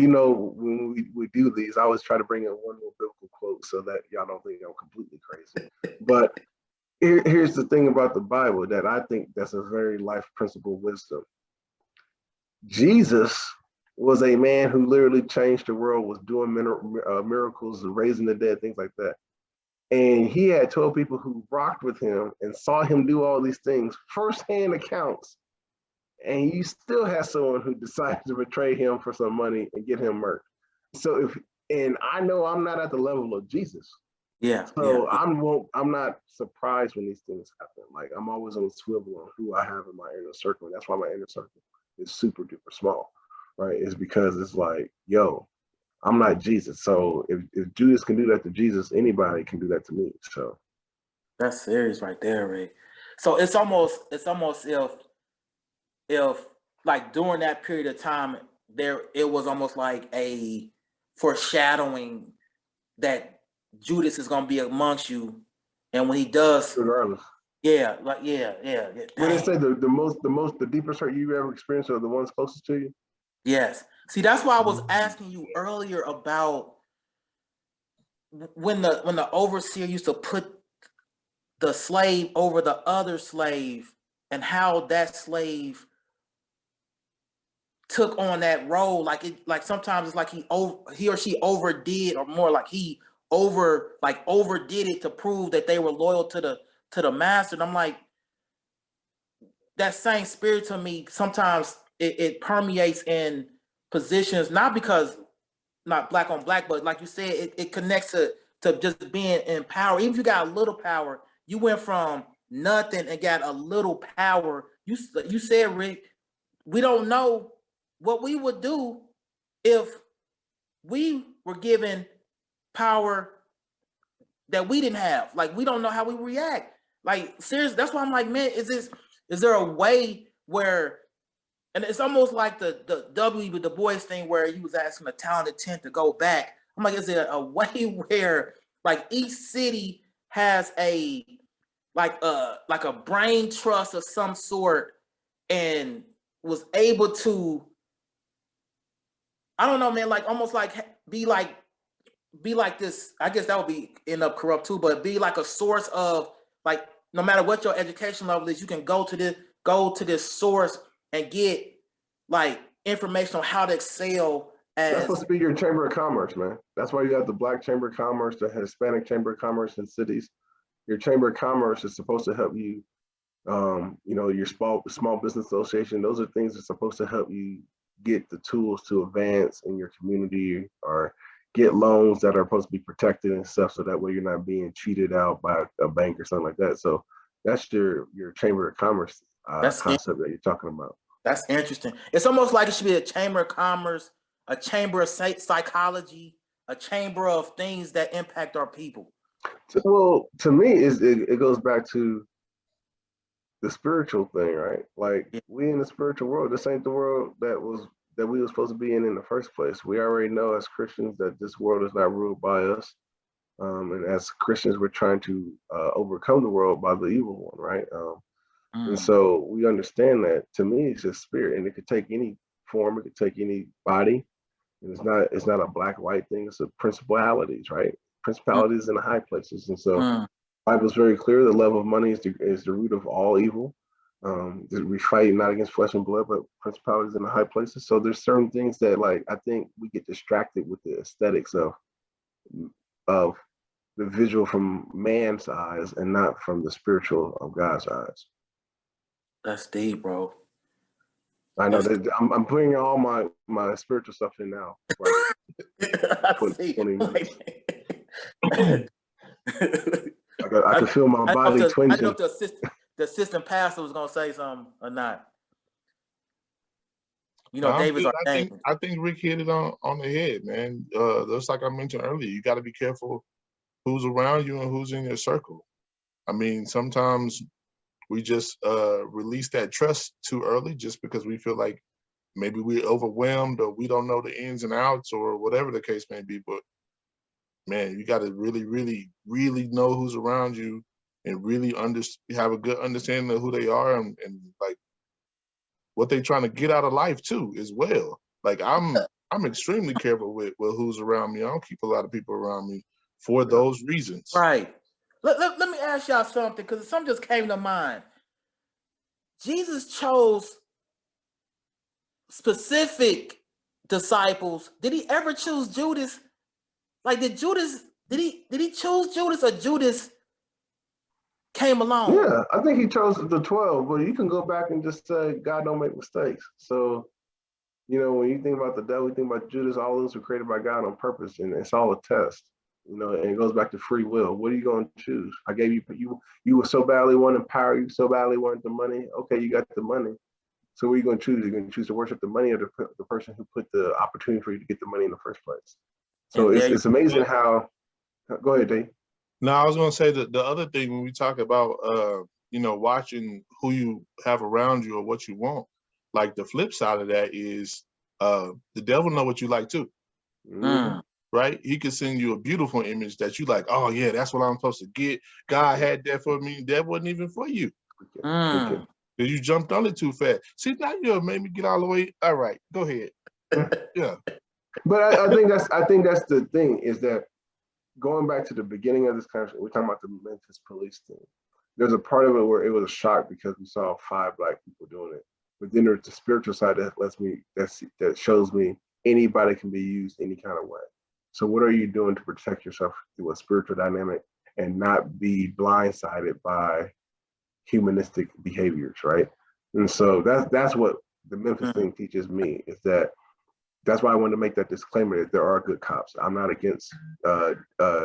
when we do these, I always try to bring in one more biblical quote so that y'all don't think I'm completely crazy. But here's the thing about the Bible that I think that's a very life principle wisdom. Jesus was a man who literally changed the world, was doing miracles, raising the dead, things like that. And he had 12 people who rocked with him and saw him do all these things, firsthand accounts. And you still have someone who decides to betray him for some money and get him murdered. So and I know I'm not at the level of Jesus. Yeah. So yeah. I'm not surprised when these things happen. Like I'm always on a swivel on who I have in my inner circle. And that's why my inner circle is super duper small, right? It's because it's like, yo, I'm not Jesus. So if Judas can do that to Jesus, anybody can do that to me. So that's serious right there, Ray. So it's almost if like during that period of time it was almost like a foreshadowing that Judas is gonna be amongst you, and when he does, regardless. Yeah. When they say the deepest hurt you ever experienced are the ones closest to you. Yes. See, that's why I was asking you earlier about when the overseer used to put the slave over the other slave and how that slave took on that role. Like sometimes it's like he or she overdid, or more like he overdid it to prove that they were loyal to the master. And I'm like, that same spirit to me, sometimes it permeates in positions, not because not black on black, but like you said, it connects to just being in power. Even if you got a little power, you went from nothing and got a little power. You said, Rick, we don't know what we would do if we were given power that we didn't have. Like, we don't know how we react. Like, seriously, that's why I'm like, man, is there a way where, and it's almost like the W. Du Bois thing where he was asking a talented 10 to go back. I'm like, is there a way where like each city has a brain trust of some sort and was able to, I don't know, man, like almost like be like this, I guess that would be end up corrupt too, but be like a source of, like, no matter what your education level is, you can go to this source and get like information on how to excel. That's supposed to be your chamber of commerce, man. That's why you have the Black Chamber of Commerce, the Hispanic Chamber of Commerce in cities. Your Chamber of Commerce is supposed to help you, your small business association. Those are things that are supposed to help you get the tools to advance in your community or get loans that are supposed to be protected and stuff, so that way you're not being cheated out by a bank or something like that. So that's your Chamber of Commerce concept that you're talking about. That's interesting. It's almost like it should be a chamber of commerce, a chamber of psychology, a chamber of things that impact our people. Well, to me, it goes back to the spiritual thing, right? Like, we in the spiritual world. This ain't the world that we were supposed to be in the first place. We already know as Christians that this world is not ruled by us. And as Christians, we're trying to overcome the world by the evil one, right? And so we understand that. To me, it's just spirit, and it could take any form, it could take any body, and it's not a black white thing. It's a principalities, right? Principalities in the high places, and so the Bible's very clear. The love of money is the root of all evil. We fight not against flesh and blood, but principalities in the high places. So there's certain things that, like, I think we get distracted with the aesthetics of the visual from man's eyes and not from the spiritual of God's eyes. That's deep, bro. I know that I'm putting all my spiritual stuff in now. Right? 20 minutes. I can feel my body twinging. I don't know if the assistant pastor was gonna say something or not. You know, David's ordained. I think Rick hit it on the head, man. Just like I mentioned earlier, you got to be careful who's around you and who's in your circle. I mean, sometimes we just release that trust too early just because we feel like maybe we're overwhelmed or we don't know the ins and outs or whatever the case may be. But man, you got to really, really, really know who's around you and really have a good understanding of who they are and like what they're trying to get out of life too, as well. Like I'm extremely careful with who's around me. I don't keep a lot of people around me for those reasons. Right. Let me ask y'all something, because something just came to mind. Jesus chose specific disciples. Did he ever choose Judas? Like, did he choose Judas, or Judas came along? Yeah, I think he chose the 12, but you can go back and just say God don't make mistakes. So, you know, when you think about the devil, you think about Judas, all those were created by God on purpose, and it's all a test. You know, and it goes back to free will. What are you going to choose? I gave you were so badly wanting power, you so badly wanted the money. Okay, you got the money. So what are you going to choose? You're going to choose to worship the money, or the person who put the opportunity for you to get the money in the first place. So it's amazing how. Go ahead, Dave. No, I was going to say that the other thing when we talk about, you know, watching who you have around you or what you want, like the flip side of that is the devil know what you like too. Right? He could send you a beautiful image that you like, oh yeah, that's what I'm supposed to get. God had that for me. That wasn't even for you. Because you jumped on it too fast. See, now you made me get all the way. All right, go ahead. Yeah. But I think that's the thing, is that going back to the beginning of this conversation, we're talking about the Memphis police thing. There's a part of it where it was a shock because we saw 5 Black people doing it. But then there's the spiritual side that shows me anybody can be used any kind of way. So what are you doing to protect yourself through a spiritual dynamic and not be blindsided by humanistic behaviors, right? And so that's what the Memphis thing teaches me, is that's why I wanted to make that disclaimer that there are good cops. I'm not against defunding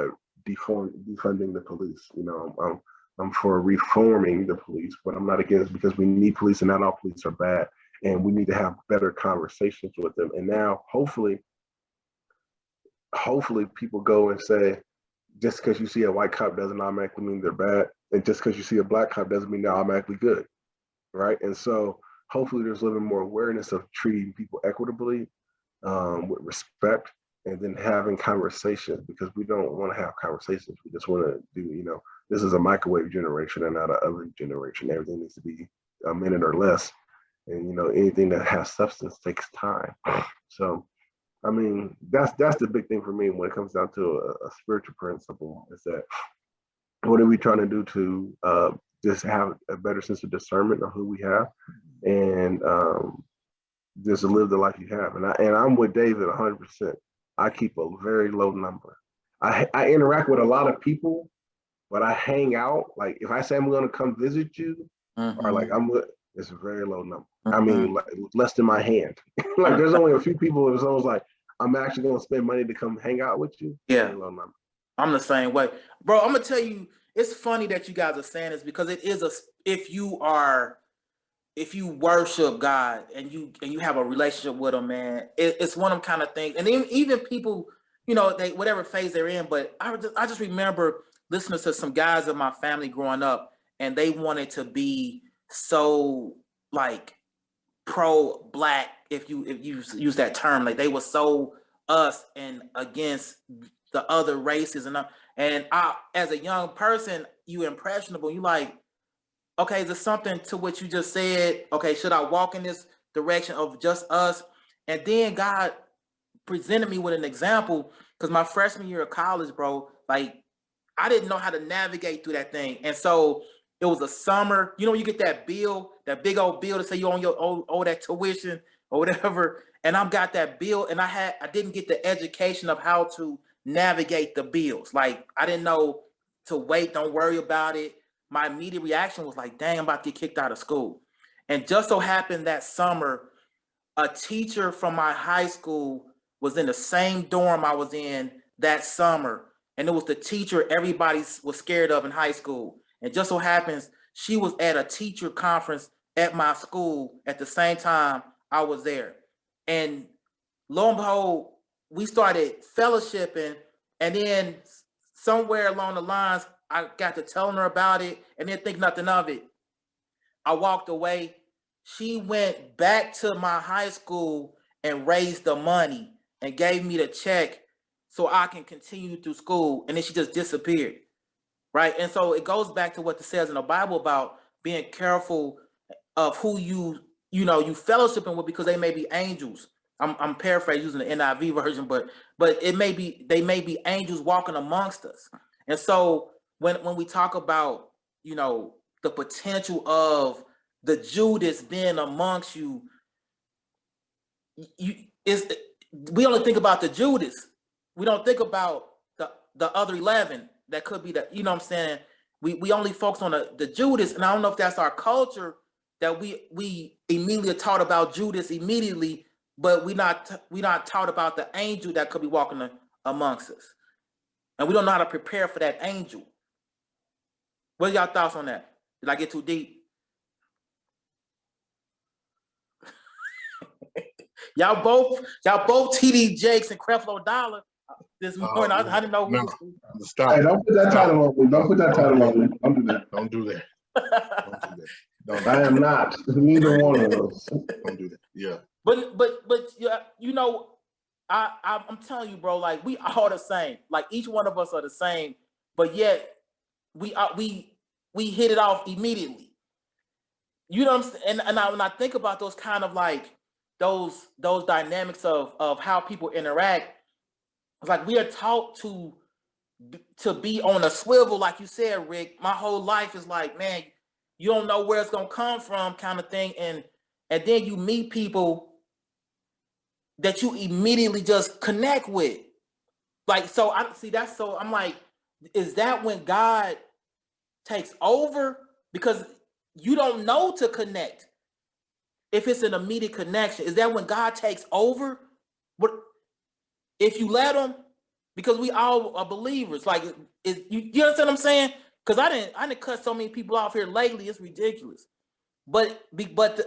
the police. You know, I'm for reforming the police, but I'm not against, because we need police and not all police are bad, and we need to have better conversations with them. And now hopefully people go and say, just because you see a white cop doesn't automatically mean they're bad, and just because you see a Black cop doesn't mean they're automatically good, right? And so hopefully there's a little bit more awareness of treating people equitably, with respect, and then having conversations, because we don't want to have conversations. We just want to do, you know, this is a microwave generation and not an oven generation. Everything needs to be a minute or less. And, you know, anything that has substance takes time. So, I mean, that's the big thing for me when it comes down to a spiritual principle, is that what are we trying to do to just have a better sense of discernment of who we have, and just live the life you have. And I'm with David 100%. I keep a very low number. I interact with a lot of people, but I hang out. Like if I say I'm going to come visit you, or like it's a very low number. I mean, like, less than my hand. Like there's only a few people. It's almost like I'm actually going to spend money to come hang out with you. Yeah, low number. I'm the same way, bro. I'm gonna tell you, it's funny that you guys are saying this, because it is if you worship God and you have a relationship with him, man, it's one of them kind of things. And even people, you know, they whatever phase they're in. But I just remember listening to some guys in my family growing up, and they wanted to be so like pro-Black, if you use that term. Like they were so us and against the other races. And I, as a young person, you impressionable. You like, okay, is there something to what you just said? Okay, should I walk in this direction of just us? And then God presented me with an example, because my freshman year of college, bro, like I didn't know how to navigate through that thing. And so it was a summer, you know, you get that bill, that big old bill to say you own your owe that tuition or whatever. And I've got that bill, and I didn't get the education of how to navigate the bills. Like I didn't know to wait, don't worry about it. My immediate reaction was like, dang, I'm about to get kicked out of school. And just so happened that summer, a teacher from my high school was in the same dorm I was in that summer. And it was the teacher everybody was scared of in high school. And just so happens she was at a teacher conference at my school at the same time I was there. And lo and behold, we started fellowshipping. And then somewhere along the lines, I got to telling her about it and didn't think nothing of it. I walked away. She went back to my high school and raised the money and gave me the check so I can continue through school. And then she just disappeared. Right. And so it goes back to what it says in the Bible about being careful of who you fellowshipping with, because they may be angels. I'm paraphrasing using the NIV version, but they may be angels walking amongst us. And so when we talk about, the potential of the Judas being amongst you, we only think about the Judas. We don't think about the other 11 that could be you know what I'm saying? We only focus on the Judas, and I don't know if that's our culture, that we immediately taught about Judas immediately, but we not taught about the angel that could be walking amongst us. And we don't know how to prepare for that angel. What are y'all thoughts on that? Did I get too deep? Y'all both TD Jakes and Creflo Dollar this morning. I didn't know who was. Stop. Hey, don't put that title on me. Don't put that title on me. Don't do that. Don't do that. Don't do that. Don't. I am not. Neither one of those. Don't do that. Yeah. But I'm telling you, bro. Like we all the same. Like each one of us are the same, but yet we hit it off immediately. You know what I'm saying? And when I think about those kind of like those dynamics of how people interact, it's like we are taught to be on a swivel, like you said, Rick. My whole life is like, man, you don't know where it's gonna come from, kind of thing, and then you meet people that you immediately just connect with. Like, so I'm like, is that when God takes over? Because you don't know to connect. If it's an immediate connection, is that when God takes over? What if you let him? Because we all are believers. Like, you understand what I'm saying? Because I didn't cut so many people off here lately. It's ridiculous. But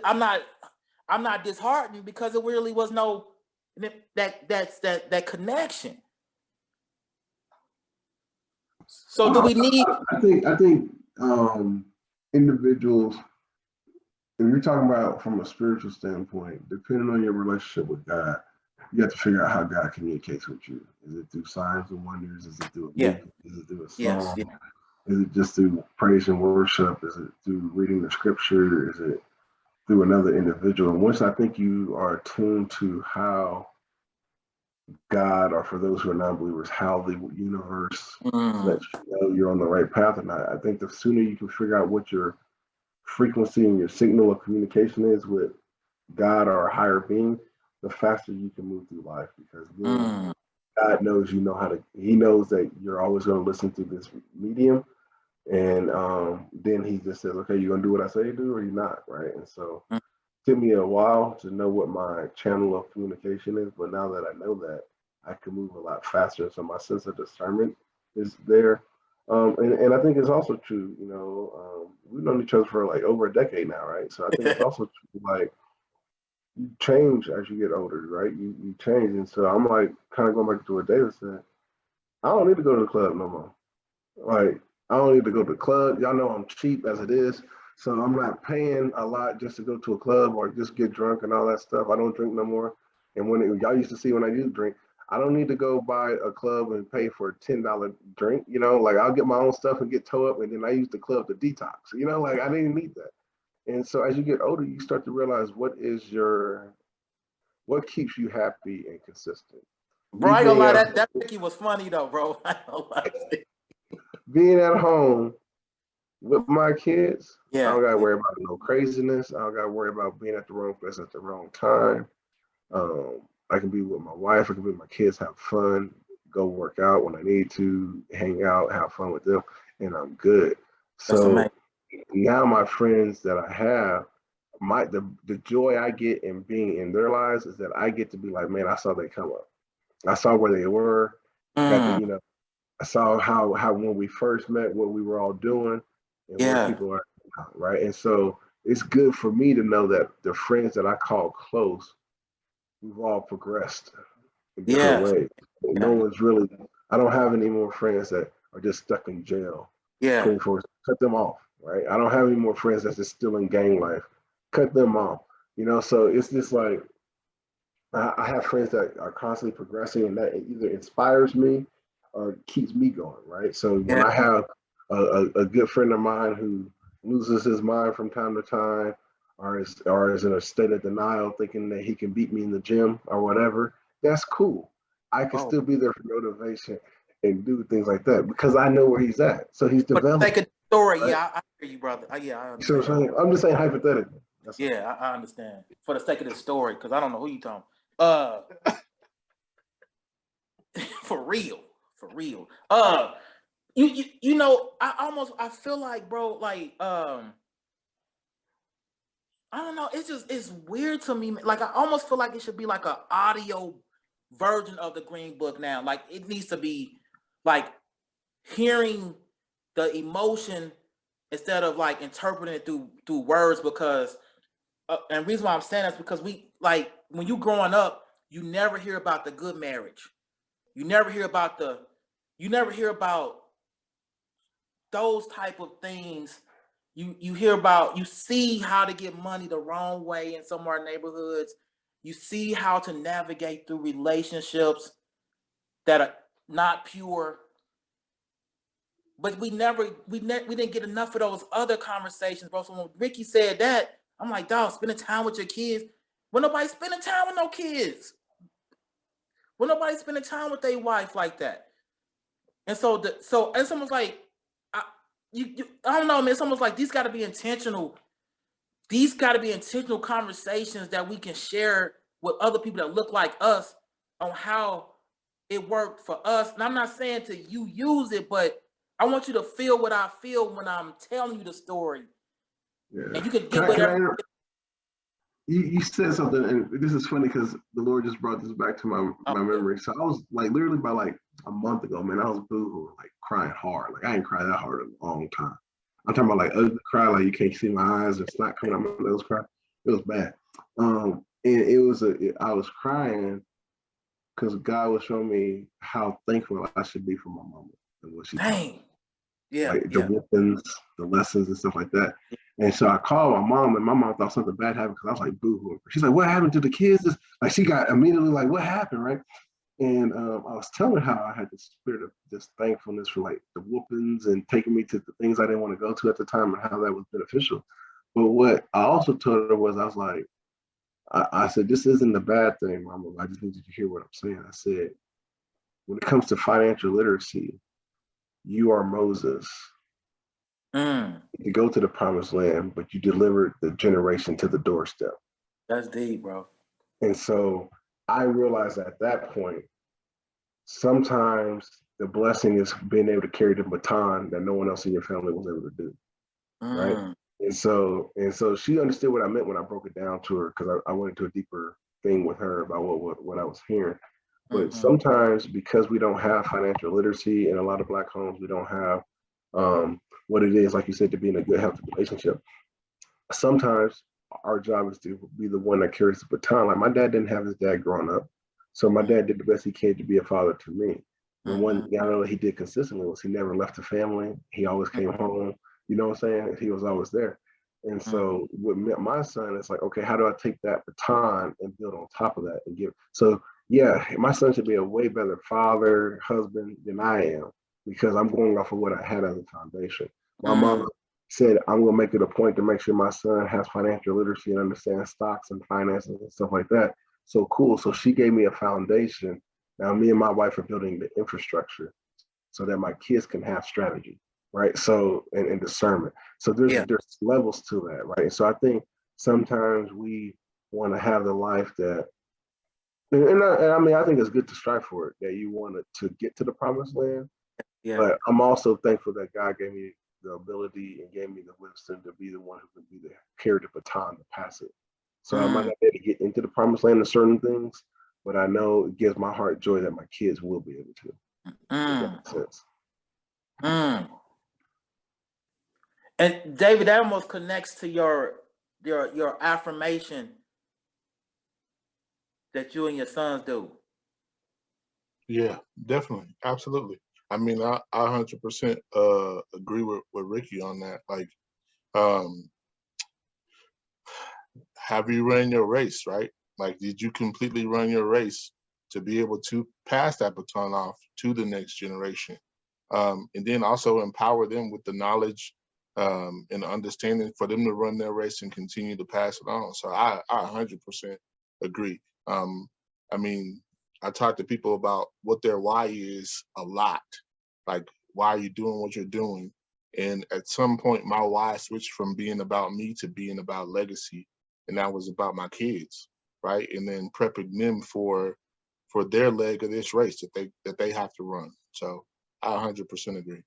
I'm not disheartened, because it really was no that connection. So do we need? I think individuals, if you're talking about from a spiritual standpoint, depending on your relationship with God, you have to figure out how God communicates with you. Is it through signs and wonders? Is it through a movie? Is it through a song? Yes. Is it just through praise and worship? Is it through reading the scripture? Is it through another individual? And once I think you are attuned to how God, or for those who are non-believers, how the universe lets you know you're on the right path, and I think the sooner you can figure out what your frequency and your signal of communication is with God or a higher being, the faster you can move through life, because God knows he knows that you're always going to listen through this medium. And then he just says, okay, you're going to do what I say you do, or you're not, right? And so it took me a while to know what my channel of communication is, but now that I know that, I can move a lot faster. So my sense of discernment is there. And I think it's also true, we've known each other for like over a decade now, right? So I think it's also true, like, you change as you get older, right? You change. And so I'm like kind of going back to what David said. I don't need to go to the club no more. Like, I don't need to go to the club. Y'all know I'm cheap as it is. So I'm not paying a lot just to go to a club or just get drunk and all that stuff. I don't drink no more. And when y'all used to see when I used to drink, I don't need to go buy a club and pay for a $10 drink. You know, like I'll get my own stuff and get toe up, and then I use the club to detox. You know, like I didn't need that. And so as you get older, you start to realize what keeps you happy and consistent. Bro, I ain't gonna lie, that Ricky was funny though, bro. I ain't gonna lie. Being at home with my kids, Yeah. I don't gotta worry about no craziness. I don't gotta worry about being at the wrong place at the wrong time. I can be with my wife. I can be with my kids, have fun, go work out when I need to, hang out, have fun with them, and I'm good. So now my friends that I have, the joy I get in being in their lives is that I get to be like, man, I saw they come up. I saw where they were. I got to, you know, I saw how when we first met, what we were all doing, and where people are now, right? And so it's good for me to know that the friends that I call close, we've all progressed in different ways. No one's really. I don't have any more friends that are just stuck in jail. 24. Cut them off, right? I don't have any more friends that's just still in gang life. Cut them off. You know, so it's just like I have friends that are constantly progressing, and that either inspires me or keeps me going, right? So when I have a good friend of mine who loses his mind from time to time, or is in a state of denial, thinking that he can beat me in the gym or whatever, that's cool. I can still be there for motivation and do things like that because I know where he's at. So he's developing. Take a story, right? Yeah, I hear you, brother. Yeah, I understand. So I'm just saying hypothetically. I understand. For the sake of this story, because I don't know who you talking. For real. You know, I feel like, bro, like I don't know. It's weird to me. Like I almost feel like it should be like an audio version of the Green Book now. Like it needs to be like hearing the emotion instead of like interpreting it through words. Because and the reason why I'm saying that's because we like when you growing up, you never hear about the good marriage. You never hear about those type of things. You hear about, you see how to get money the wrong way in some of our neighborhoods. You see how to navigate through relationships that are not pure. But we didn't get enough of those other conversations, bro. So when Ricky said that, I'm like, dog, spending time with your kids. When nobody's spending time with no kids. When nobody's spending time with their wife like that. And so it's almost like I don't know, man. It's almost like these got to be intentional. These got to be intentional conversations that we can share with other people that look like us on how it worked for us. And I'm not saying to you use it, but I want you to feel what I feel when I'm telling you the story. Yeah. And you can get whatever. You said something, and this is funny because the Lord just brought this back to my memory. So I was like, literally by like a month ago, man, I was boohoo, like crying hard. Like I ain't cried that hard in a long time. I'm talking about like ugly cry, like you can't see my eyes, it's not coming out my nose cry. It was bad. And I was crying because God was showing me how thankful I should be for my mama and what she taught me. Like the whoopings, the lessons and stuff like that. And so I called my mom, and my mom thought something bad happened because I was like boo-hoo. She's like, "What happened to the kids?" Like she got immediately like, "What happened?" Right? And I was telling her how I had this spirit of just thankfulness for like the whoopings and taking me to the things I didn't want to go to at the time and how that was beneficial. But what I also told her was, I was like, I said, "This isn't a bad thing, Mama. I just need you to hear what I'm saying." I said, when it comes to financial literacy, you are Moses. You go to the promised land, but you delivered the generation to the doorstep. That's deep, bro. And so I realized at that point, sometimes the blessing is being able to carry the baton that no one else in your family was able to do. Right. And so she understood what I meant when I broke it down to her, because I went into a deeper thing with her about what I was hearing. But sometimes, because we don't have financial literacy in a lot of Black homes, we don't have what it is, like you said, to be in a good, healthy relationship. Sometimes our job is to be the one that carries the baton. Like my dad didn't have his dad growing up. So my dad did the best he could to be a father to me. And one thing I know he did consistently was he never left the family. He always came home. You know what I'm saying? He was always there. And so with my son, it's like, okay, how do I take that baton and build on top of that and give? So Yeah, my son should be a way better father, husband than I am because I'm going off of what I had as a foundation. My mom said, I'm going to make it a point to make sure my son has financial literacy and understands stocks and finances and stuff like that. So cool. So she gave me a foundation. Now, me and my wife are building the infrastructure so that my kids can have strategy, right? So, and discernment. So there's levels to that, right? So I think sometimes we want to have the life that, I mean, I think it's good to strive for it, that you want to get to the promised land. Yeah. But I'm also thankful that God gave me the ability and gave me the wisdom to be the one who can be the carry the baton to pass it. So I might not be able to get into the promised land in certain things, but I know it gives my heart joy that my kids will be able to. If that makes sense. And David, that almost connects to your affirmation that you and your sons do. Yeah, definitely. Absolutely. I mean, I 100% agree with Ricky on that. Like, have you run your race, right? Like, did you completely run your race to be able to pass that baton off to the next generation? And then also empower them with the knowledge and understanding for them to run their race and continue to pass it on. So I 100% agree. I mean, I talk to people about what their why is a lot. Like, why are you doing what you're doing? And at some point, my why switched from being about me to being about legacy. And that was about my kids, right? And then prepping them for their leg of this race that they have to run. So I 100% agree.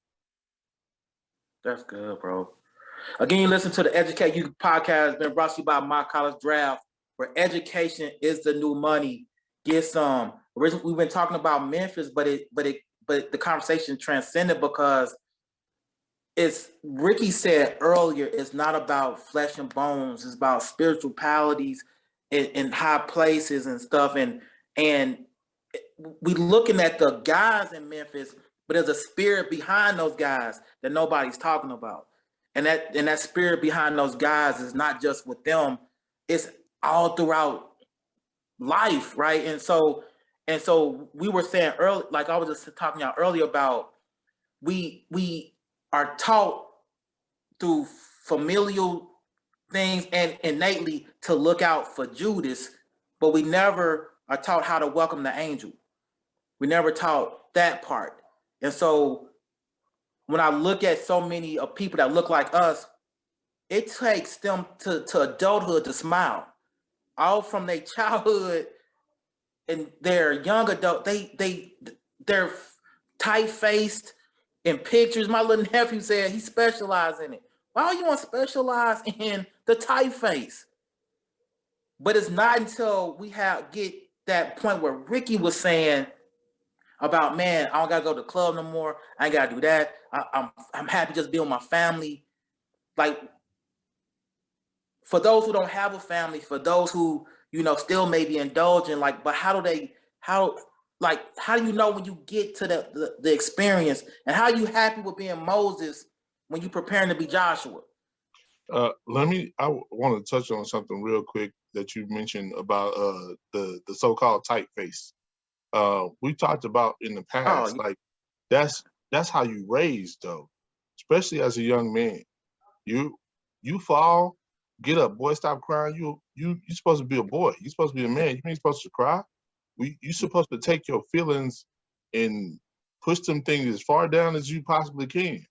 That's good, bro. Again, you listen to the Educate You podcast, been brought to you by My College Draft, where education is the new money. Get some. Originally, we've been talking about Memphis, but the conversation transcended because it's Ricky said earlier, it's not about flesh and bones, it's about spiritualities in high places and stuff. And we looking at the guys in Memphis, but there's a spirit behind those guys that nobody's talking about. And that spirit behind those guys is not just with them, it's all throughout life, right? And so we were saying earlier, like I was just talking about earlier about we are taught through familial things and innately to look out for Judas, but we never are taught how to welcome the angel. We never taught that part. And so when I look at so many of people that look like us, it takes them to adulthood to smile. All from their childhood and their young adult, they're tight-faced in pictures. My little nephew said he specialized in it. Why do you want to specialize in the tight face? But it's not until we get that point where Ricky was saying about, man, I don't gotta go to the club no more. I ain't gotta do that. I'm happy just being with my family. Like, for those who don't have a family, for those who still may be indulging, like, but how do you know when you get to the experience, and how are you happy with being Moses when you're preparing to be Joshua? I want to touch on something real quick that you mentioned about the so-called tight face. We talked about in the past, like that's how you raised, though, especially as a young man. You fall, get up, boy, stop crying. You're supposed to be a boy. You're supposed to be a man. You ain't supposed to cry. You're supposed to take your feelings and push them things as far down as you possibly can,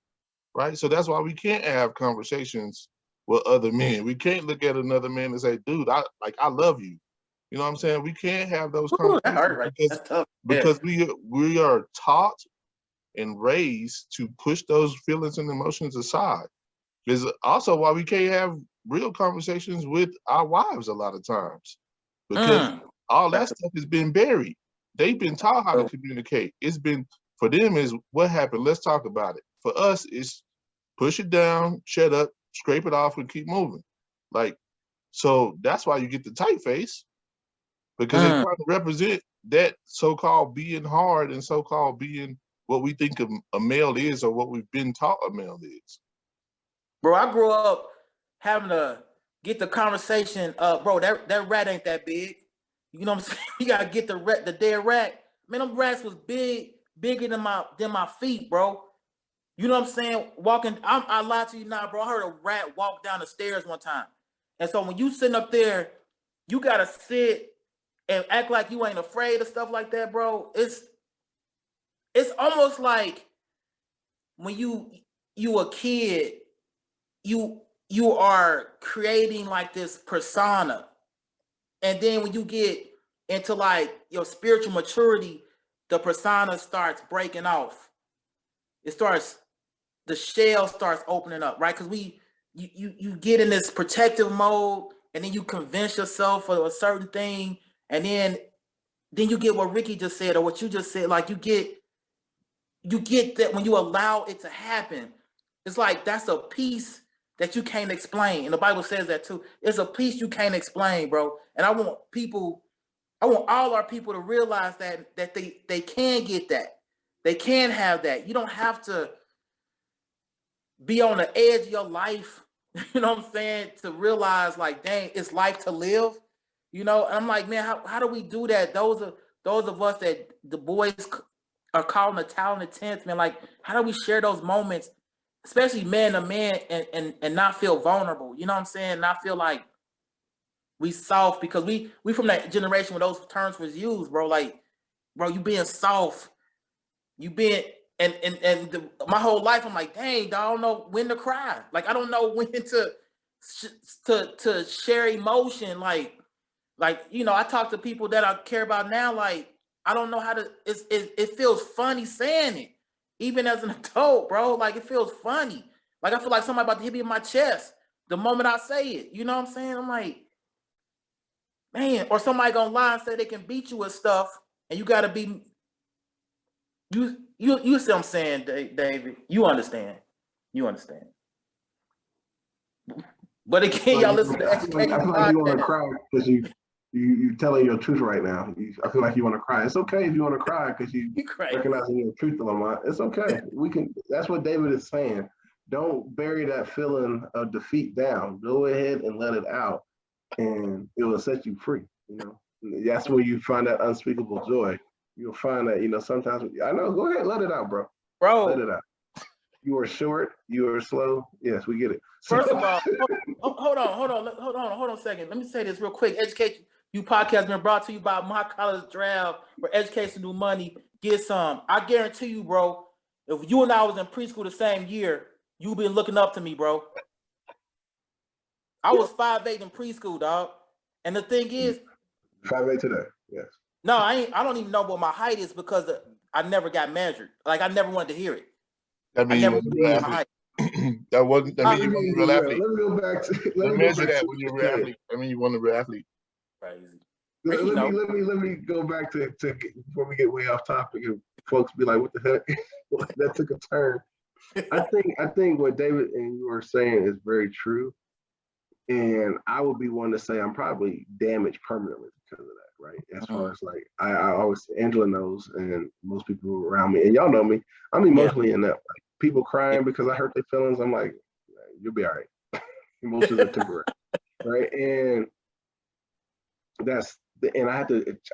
right? So that's why we can't have conversations with other men. We can't look at another man and say, dude, I love you. You know what I'm saying? We can't have those conversations because we are taught and raised to push those feelings and emotions aside. Is also why we can't have real conversations with our wives a lot of times, because all that stuff has been buried. They've been taught how to communicate. It's been, for them, is what happened, let's talk about it. For us, it's push it down, shut up, scrape it off, and keep moving. Like, so that's why you get the tight face, because they try to represent that so-called being hard and so-called being what we think a male is, or what we've been taught a male is. Bro, I grew up having to get the conversation, bro, that rat ain't that big. You know what I'm saying? You gotta get the dead rat. Man, them rats was bigger than my feet, bro. You know what I'm saying? I lied to you now, bro. I heard a rat walk down the stairs one time. And so when you sitting up there, you gotta sit and act like you ain't afraid of stuff like that, bro. It's almost like when you a kid, you are creating like this persona. And then when you get into like your spiritual maturity, the persona starts breaking off. The shell starts opening up, right? Because you get in this protective mode, and then you convince yourself of a certain thing, and then you get what Ricky just said or what you just said. Like you get that when you allow it to happen, it's like that's a peace that you can't explain. And the Bible says that too. It's a peace you can't explain, bro. And I want all our people to realize that they can get that. They can have that. You don't have to be on the edge of your life, you know what I'm saying, to realize like, dang, it's life to live. You know, and I'm like, man, how do we do that? Those of us that the boys are calling the talented tents, man. Like, how do we share those moments, especially man to man, and not feel vulnerable? You know what I'm saying? Not feel like we soft, because we from that generation where those terms was used, bro. Like, bro, you being soft, you being my whole life I'm like, dang, I don't know when to cry. Like, I don't know when to share emotion. Like, you know, I talk to people that I care about now. Like, I don't know how to. It feels funny saying it, even as an adult, bro. Like, it feels funny. Like, I feel like somebody about to hit me in my chest the moment I say it. You know what I'm saying? I'm like, man, or somebody gonna lie and say they can beat you with stuff, and you gotta be you see what I'm saying, David. You understand. But again, y'all listen to Education I feel like you want to cry because you telling your truth right now. I feel like you want to cry. It's okay if you want to cry because you recognizing your truth, Lamont. It's okay. We can. That's what David is saying. Don't bury that feeling of defeat down. Go ahead and let it out, and it will set you free. You know, that's where you find that unspeakable joy. You'll find that, you know, sometimes I know. Go ahead, let it out, bro. Let it out. You are short. You are slow. Yes, we get it. First of all, hold on a second. Let me say this real quick. Education You podcast been brought to you by My College Draft, where education do money. Get some. I guarantee you, bro. If you and I was in preschool the same year, you've been looking up to me, bro. I was 5'8" in preschool, dog. And the thing is, 5'8" today. Yes. No, I don't even know what my height is because I never got measured. Like, I never wanted to hear it. That means you wasn't a real athlete. That means you wasn't a real athlete. Let me go back to. Let me measure that when you're a real athlete. I mean, you wasn't a real athlete. Crazy. Let me go back to before we get way off topic and folks be like, what the heck? That took a turn. I think what David and you are saying is very true. And I would be one to say I'm probably damaged permanently because of that, right? As far as like, I always, Angela knows, and most people around me, and y'all know me, I'm emotionally inept. Like, people crying because I hurt their feelings, I'm like, you'll be all right. Emotions are temporary, right? And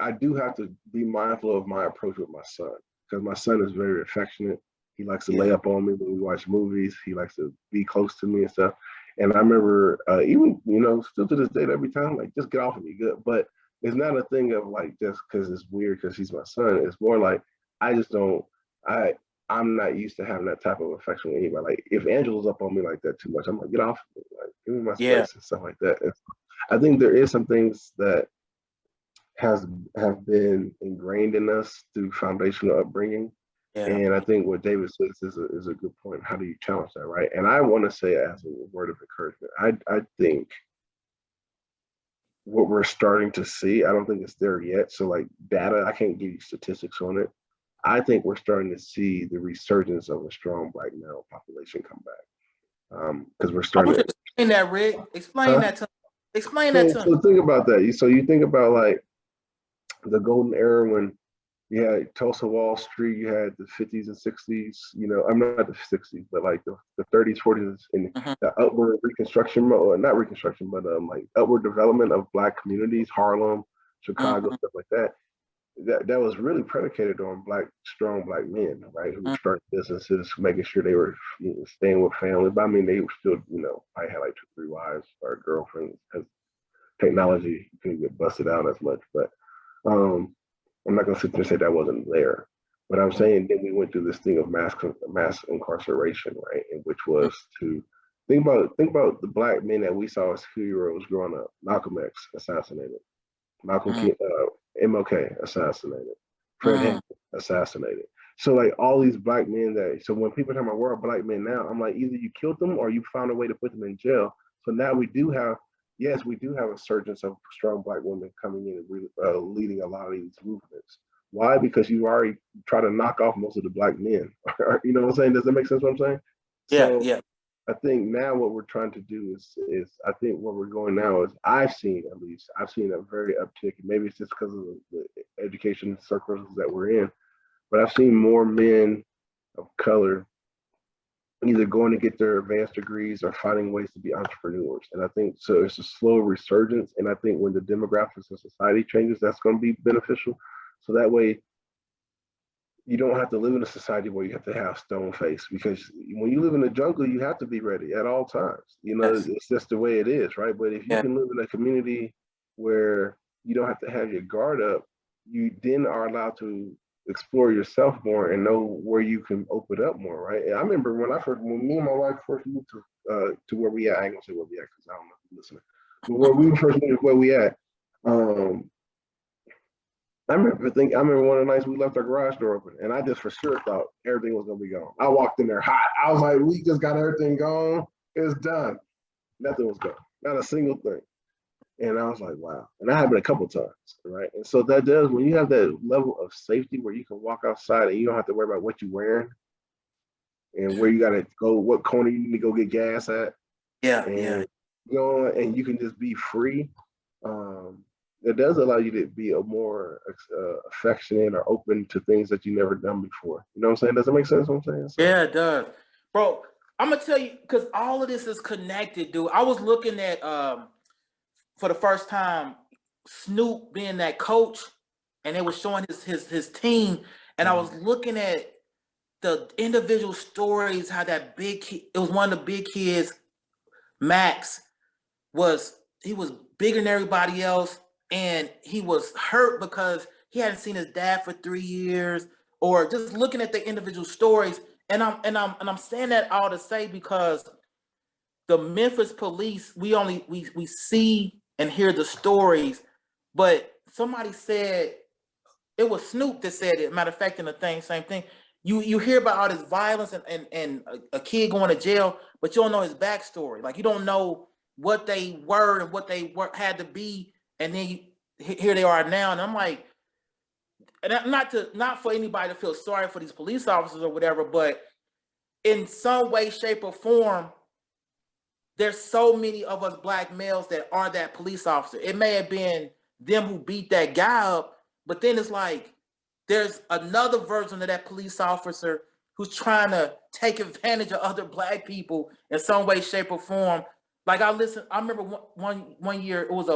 I do have to be mindful of my approach with my son, because my son is very affectionate. He likes to lay up on me when we watch movies. He likes to be close to me and stuff. And I remember even, still to this day, every time, like, just get off of me, good. But it's not a thing of like, just because it's weird because he's my son. It's more like, I'm not used to having that type of affection with anybody. Like, if Angela's up on me like that too much, I'm like, get off of me, like, give me my space and stuff like that. And I think there is some things that have been ingrained in us through foundational upbringing. Yeah. And I think what David says is a good point. How do you challenge that, right? And I want to say, as a word of encouragement, I think what we're starting to see, I don't think it's there yet. So, like, data, I can't give you statistics on it. I think we're starting to see the resurgence of a strong Black male population come back, because we're starting to explain that, Rick. Explain that to me. So think about that. So you think about like the golden era when you had Tulsa Wall Street, you had the 50s and 60s, I'm not the 60s, but like the 30s, 40s, and the upward reconstruction, not reconstruction, but like upward development of Black communities, Harlem, Chicago, stuff like that. That was really predicated on strong black men, right? Who were starting businesses, making sure they were staying with family. But I mean, they were still, I had like 2, 3 wives or girlfriends, because technology couldn't get busted out as much. But I'm not gonna sit there and say that wasn't there. But I'm saying then we went through this thing of mass incarceration, right? And which was to think about the black men that we saw as heroes growing up. Malcolm X assassinated. MLK assassinated. Fred Hampton assassinated. So like all these black men so when people talk about we're black men now, I'm like, either you killed them or you found a way to put them in jail. So now we do have a surge of strong black women coming in and leading a lot of these movements. Why? Because you already try to knock off most of the black men. You know what I'm saying? Does that make sense what I'm saying? Yeah. I think now what we're trying to do is I think where we're going now is I've seen a very uptick. Maybe it's just because of the education circles that we're in, but I've seen more men of color either going to get their advanced degrees or finding ways to be entrepreneurs. And I think so it's a slow resurgence. And I think when the demographics of society changes, that's going to be beneficial. So that way you don't have to live in a society where you have to have stone face, because when you live in the jungle, you have to be ready at all times. Yes. It's just the way it is, right? But if you can live in a community where you don't have to have your guard up, you then are allowed to explore yourself more and know where you can open up more, right? And I remember when me and my wife first moved to where we at. I ain't gonna say where we at because I don't know if you're listening. But where we first moved, where we at, I remember one of the nights we left our garage door open, and I just for sure thought everything was gonna be gone. I walked in there hot. I was like, we just got everything gone. It's done. Nothing was gone. Not a single thing. And I was like, wow. And that happened a couple times, right? And so that does, when you have that level of safety where you can walk outside and you don't have to worry about what you're wearing and where you gotta go, what corner you need to go get gas at. And you can just be free. It does allow you to be a more affectionate or open to things that you never done before. You know what I'm saying? Does that make sense what I'm saying? So, yeah, it does. Bro, I'm gonna tell you, because all of this is connected, dude. I was looking at for the first time Snoop being that coach, and they were showing his team, and I was looking at the individual stories, how that big kid, it was one of the big kids, Max, he was bigger than everybody else, and he was hurt because he hadn't seen his dad for 3 years, or just looking at the individual stories. And I'm saying that all to say, because the Memphis police, we see and hear the stories, but somebody said, it was Snoop that said it. Matter of fact, in the same thing. You hear about all this violence and a kid going to jail, but you don't know his backstory. Like, you don't know what they were and what they had to be, and then here they are now. And I'm like, and not for anybody to feel sorry for these police officers or whatever, but in some way, shape, or form, there's so many of us black males that are that police officer. It may have been them who beat that guy up, but then it's like there's another version of that police officer who's trying to take advantage of other black people in some way, shape, or form. Like, I remember one year, it was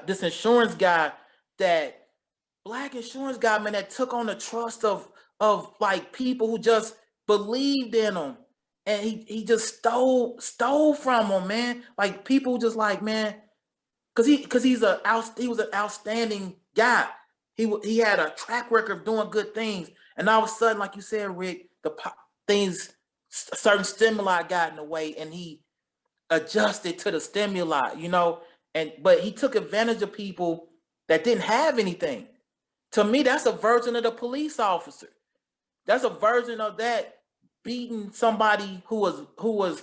this insurance guy, that black insurance guy, man, that took on the trust of like people who just believed in him, and he just stole from him, man. Like, people just like, man, because he was an outstanding guy. He had a track record of doing good things, and all of a sudden, like you said, Rick, certain stimuli got in the way, and he adjusted to the stimuli, but he took advantage of people that didn't have anything. To me, that's a version of the police officer. That's a version of that beating somebody who was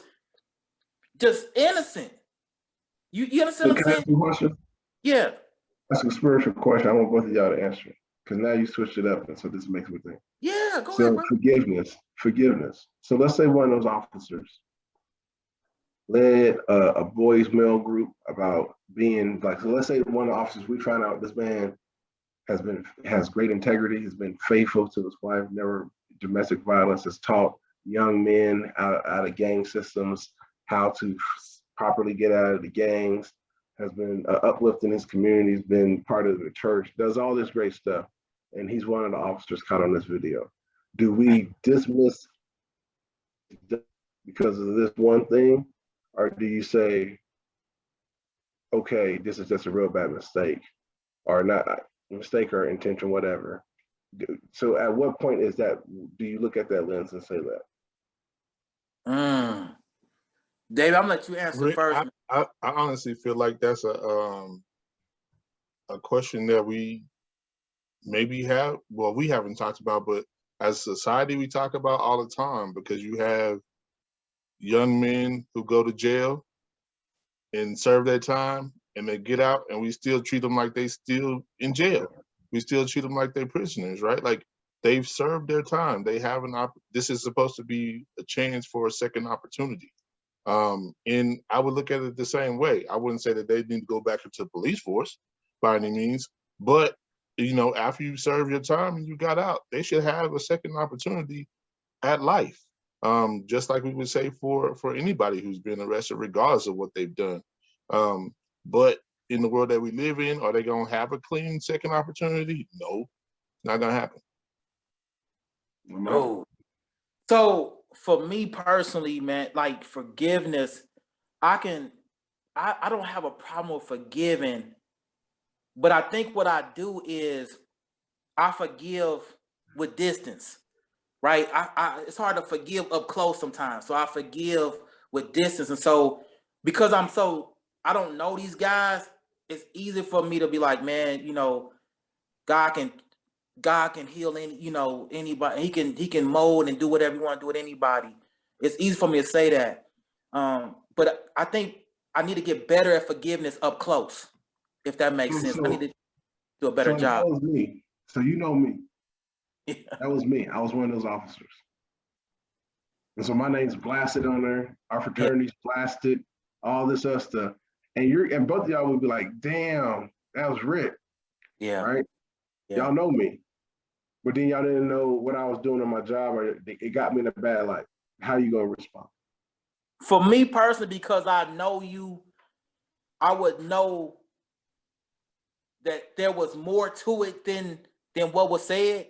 just innocent. You understand what I'm saying? Can I ask you a question? Yeah. That's a spiritual question. I want both of y'all to answer it, because now you switched it up, and so this makes me think. Yeah, go ahead, bro. Forgiveness. So let's say one of those officers led a boys' male group about being like. So let's say one of the officers, we find out this man has great integrity, has been faithful to his wife, never domestic violence, has taught young men out of gang systems how to properly get out of the gangs, has been uplifting his community, has been part of the church, does all this great stuff, and he's one of the officers caught on this video. Do we dismiss because of this one thing, or do you say, okay, this is just a real bad mistake, or not mistake or intention, whatever? So at what point is that, do you look at that lens and say that? David, I'm gonna let you answer Rick, first. I honestly feel like that's a question that we maybe have, well, we haven't talked about, but as a society we talk about all the time, because you have young men who go to jail and serve their time and they get out and we still treat them like they still in jail. We still treat them like they're prisoners, right? Like they've served their time. They have this is supposed to be a chance for a second opportunity. And I would look at it the same way. I wouldn't say that they need to go back into the police force by any means, but you know, after you serve your time and you got out, they should have a second opportunity at life. Just like we would say for anybody who's been arrested, regardless of what they've done. But in the world that we live in, are they gonna have a clean second opportunity? No, not gonna happen. No. So for me personally, man, like forgiveness, I don't have a problem with forgiving, but I think what I do is I forgive with distance, right? It's hard to forgive up close sometimes. So I forgive with distance. And so because I don't know these guys, it's easy for me to be like, man, you know, God can heal anybody. He can mold and do whatever you want to do with anybody. It's easy for me to say that. But I think I need to get better at forgiveness up close, if that makes sense. I need to do a better job. That was me. So you know me. Yeah. That was me. I was one of those officers. And so my name's blasted on there. Our fraternity's blasted, all this other stuff. And both of y'all would be like, damn, that was Rick. Yeah. Right? Yeah. Y'all know me. But then y'all didn't know what I was doing on my job, or it got me in a bad light. How you gonna respond? For me personally, because I know you, I would know that there was more to it than what was said.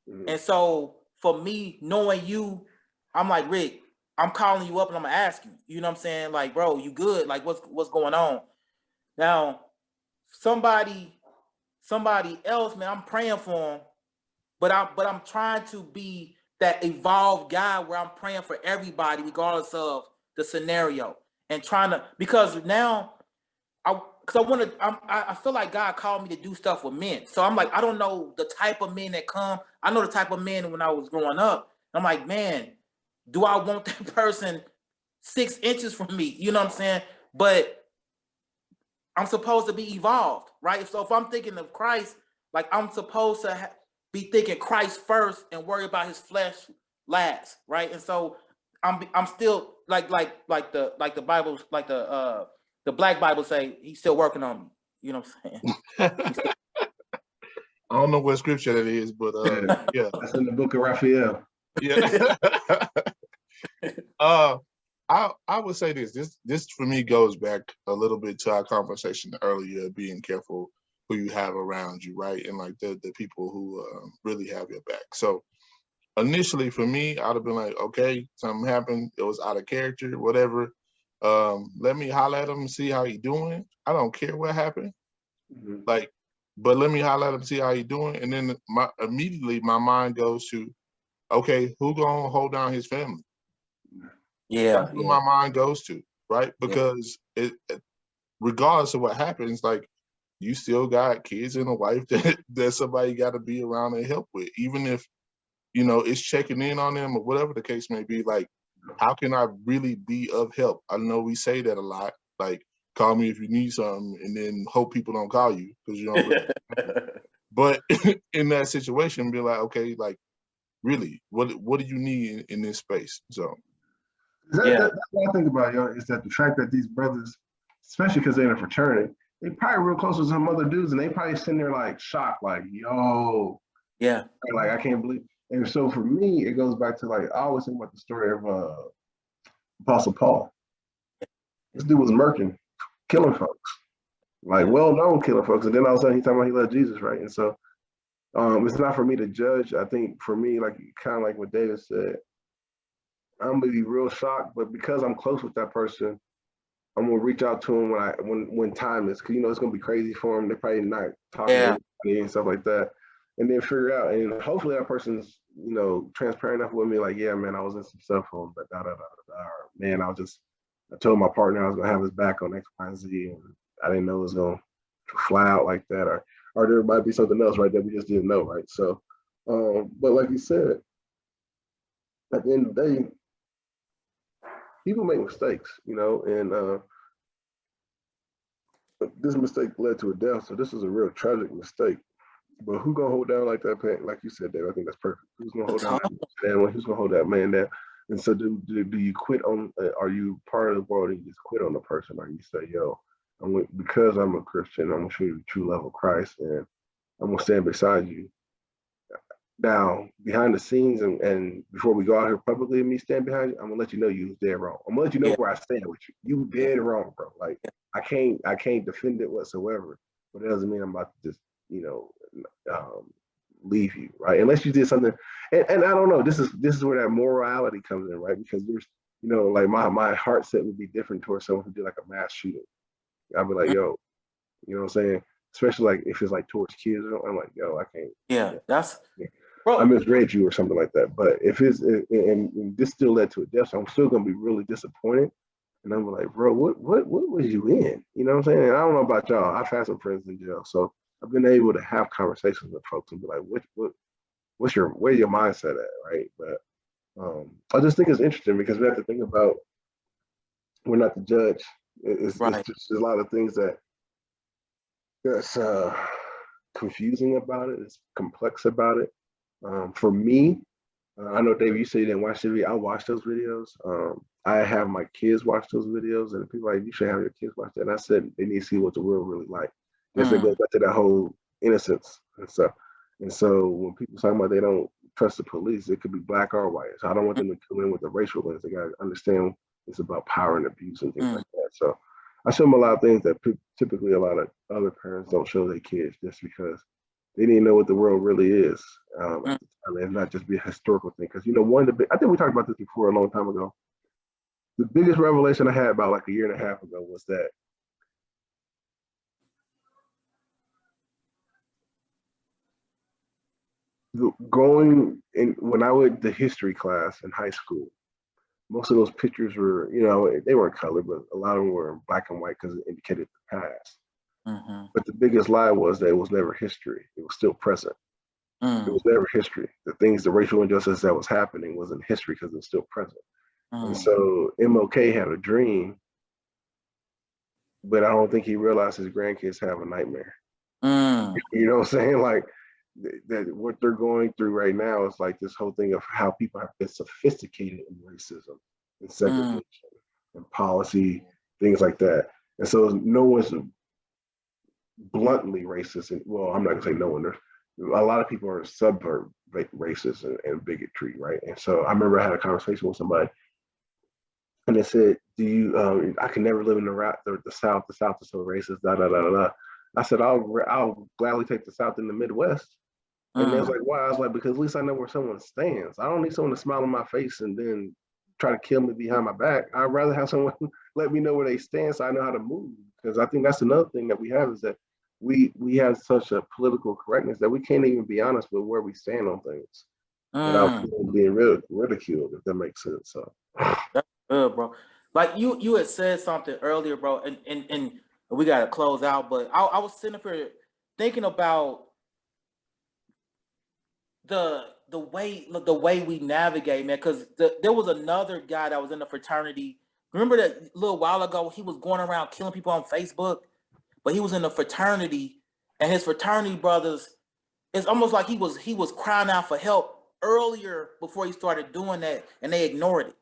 Mm-hmm. And so for me, knowing you, I'm like, Rick, I'm calling you up and I'm gonna ask you. You know what I'm saying? Like, bro, you good? Like, what's going on? Now, somebody else, man, I'm praying for them, but I'm trying to be that evolved guy where I'm praying for everybody, regardless of the scenario, and trying to, because now I feel like God called me to do stuff with men. So I'm like, I don't know the type of men that come. I know the type of men when I was growing up. I'm like, man, do I want that person 6 inches from me? You know what I'm saying? But I'm supposed to be evolved, right? So if I'm thinking of Christ, like I'm supposed to be thinking Christ first and worry about his flesh last, right? And so I'm still like the Bible, like the Black Bible say, he's still working on me. You know what I'm saying? I don't know what scripture that is, but yeah. That's in the book of Raphael. Yeah. I would say this for me goes back a little bit to our conversation earlier, being careful who you have around you, right? And like the people who really have your back. So initially for me, I'd have been like, okay, something happened. It was out of character, whatever. Let me holler at him and see how he doing. I don't care what happened. Mm-hmm. Like, but let me holler at him and see how he doing. And then immediately my mind goes to, okay, who gonna hold down his family? Yeah. That's what my mind goes to, right? Because it regardless of what happens, like you still got kids and a wife that somebody got to be around and help with, even if, you know, it's checking in on them or whatever the case may be. Like, how can I really be of help? I know we say that a lot, like, call me if you need something, and then hope people don't call you because you don't really but in that situation, be like, okay, like, really, what do you need in this space? So that's what I think about, yo, is that the fact that these brothers, especially because they're in a fraternity, they probably real close to some other dudes, and they probably sitting there like shocked, like, yo, like, I can't believe. And so for me, it goes back to, like, I always think about the story of Apostle Paul. This dude was murking, killing folks. like well-known killing folks, and then all of a sudden he's talking about he loved Jesus, right? And so it's not for me to judge. I think for me, like kind of like what David said, I'm gonna be real shocked, but because I'm close with that person, I'm gonna reach out to him when time is, because it's gonna be crazy for him. They're probably not talking to anybody and stuff like that, and then figure out, and hopefully that person's transparent enough with me, like, yeah, man, I was in some stuff for him, but man, I told my partner I was gonna have his back on X, Y, and Z, and I didn't know it was gonna fly out like that, or there might be something else, right, that we just didn't know, right? So, but like you said, at the end of the day, people make mistakes, and this mistake led to a death. So this is a real tragic mistake. But who gonna hold down like that, like you said, Dave? I think that's perfect. Who's gonna hold down that family? Who's gonna hold that man down? And so, do you quit on? Are you part of the world and you just quit on the person, or you say, "Yo, because I'm a Christian, I'm gonna show you the true love of Christ, and I'm gonna stand beside you." Now, behind the scenes, and before we go out here publicly and me stand behind you, I'm gonna let you know you was dead wrong. I'm gonna let you know where I stand with you. You dead wrong, bro. Like I can't defend it whatsoever, but it doesn't mean I'm about to just leave you, right? Unless you did something, and I don't know. This is where that morality comes in, right? Because there's like my heart set would be different towards someone who did like a mass shooting. I'd be like, yo, you know what I'm saying? Especially like if it's like towards kids, I'm like, yo, I can't. Yeah, that's. Bro, I misread you or something like that. But if it's and this still led to a death, so I'm still gonna be really disappointed. And I'm like, bro, what was you in? You know what I'm saying? And I don't know about y'all. I've had some friends in jail, so I've been able to have conversations with folks and be like, where's your mindset at, right? But I just think it's interesting because we have to think about, we're not the judge. It's just a lot of things that's confusing about it. It's complex about it. For me, I know, Dave, you say you didn't watch the video. I watched those videos. I have my kids watch those videos, and people are like, you should have your kids watch that. And I said they need to see what the world really like. Yes, it goes back to that whole innocence and stuff. And so when people talk about they don't trust the police, it could be black or white. So I don't want them to come in with a racial lens. They got to understand it's about power and abuse and things like that. So I show them a lot of things that typically a lot of other parents don't show their kids, just because they didn't know what the world really is. At the time, and not just be a historical thing. Because one of the I think we talked about this before a long time ago. The biggest revelation I had about like a year and a half ago was that when I went to history class in high school, most of those pictures were, they weren't colored, but a lot of them were black and white because it indicated the past. But the biggest lie was that it was never history. It was still present. It was never history. The racial injustice that was happening wasn't history because it was still present. And so MLK had a dream, but I don't think he realized his grandkids have a nightmare. You know what I'm saying? Like that what they're going through right now is like this whole thing of how people have been sophisticated in racism and segregation and policy, things like that. And so no one's bluntly racist. And well, I'm not gonna say no one. There's a lot of people are subvert racist and bigotry, right? And so I remember I had a conversation with somebody, and they said, "Do you? I can never live in the South. The South is so racist." Da da da da da. I said, "I'll gladly take the South in the Midwest." And they was like, "Why?" I was like, "Because at least I know where someone stands. I don't need someone to smile in my face and then try to kill me behind my back. I'd rather have someone let me know where they stand so I know how to move." Because I think that's another thing that we have, is that we have such a political correctness that we can't even be honest with where we stand on things without being ridiculed, if that makes sense. So that's good, bro. Like you had said something earlier, bro, and we gotta close out. But I was sitting up here thinking about the way we navigate, man. Because there was another guy that was in the fraternity. Remember that a little while ago he was going around killing people on Facebook, but he was in the fraternity, and his fraternity brothers. It's almost like he was crying out for help earlier before he started doing that, and they ignored it,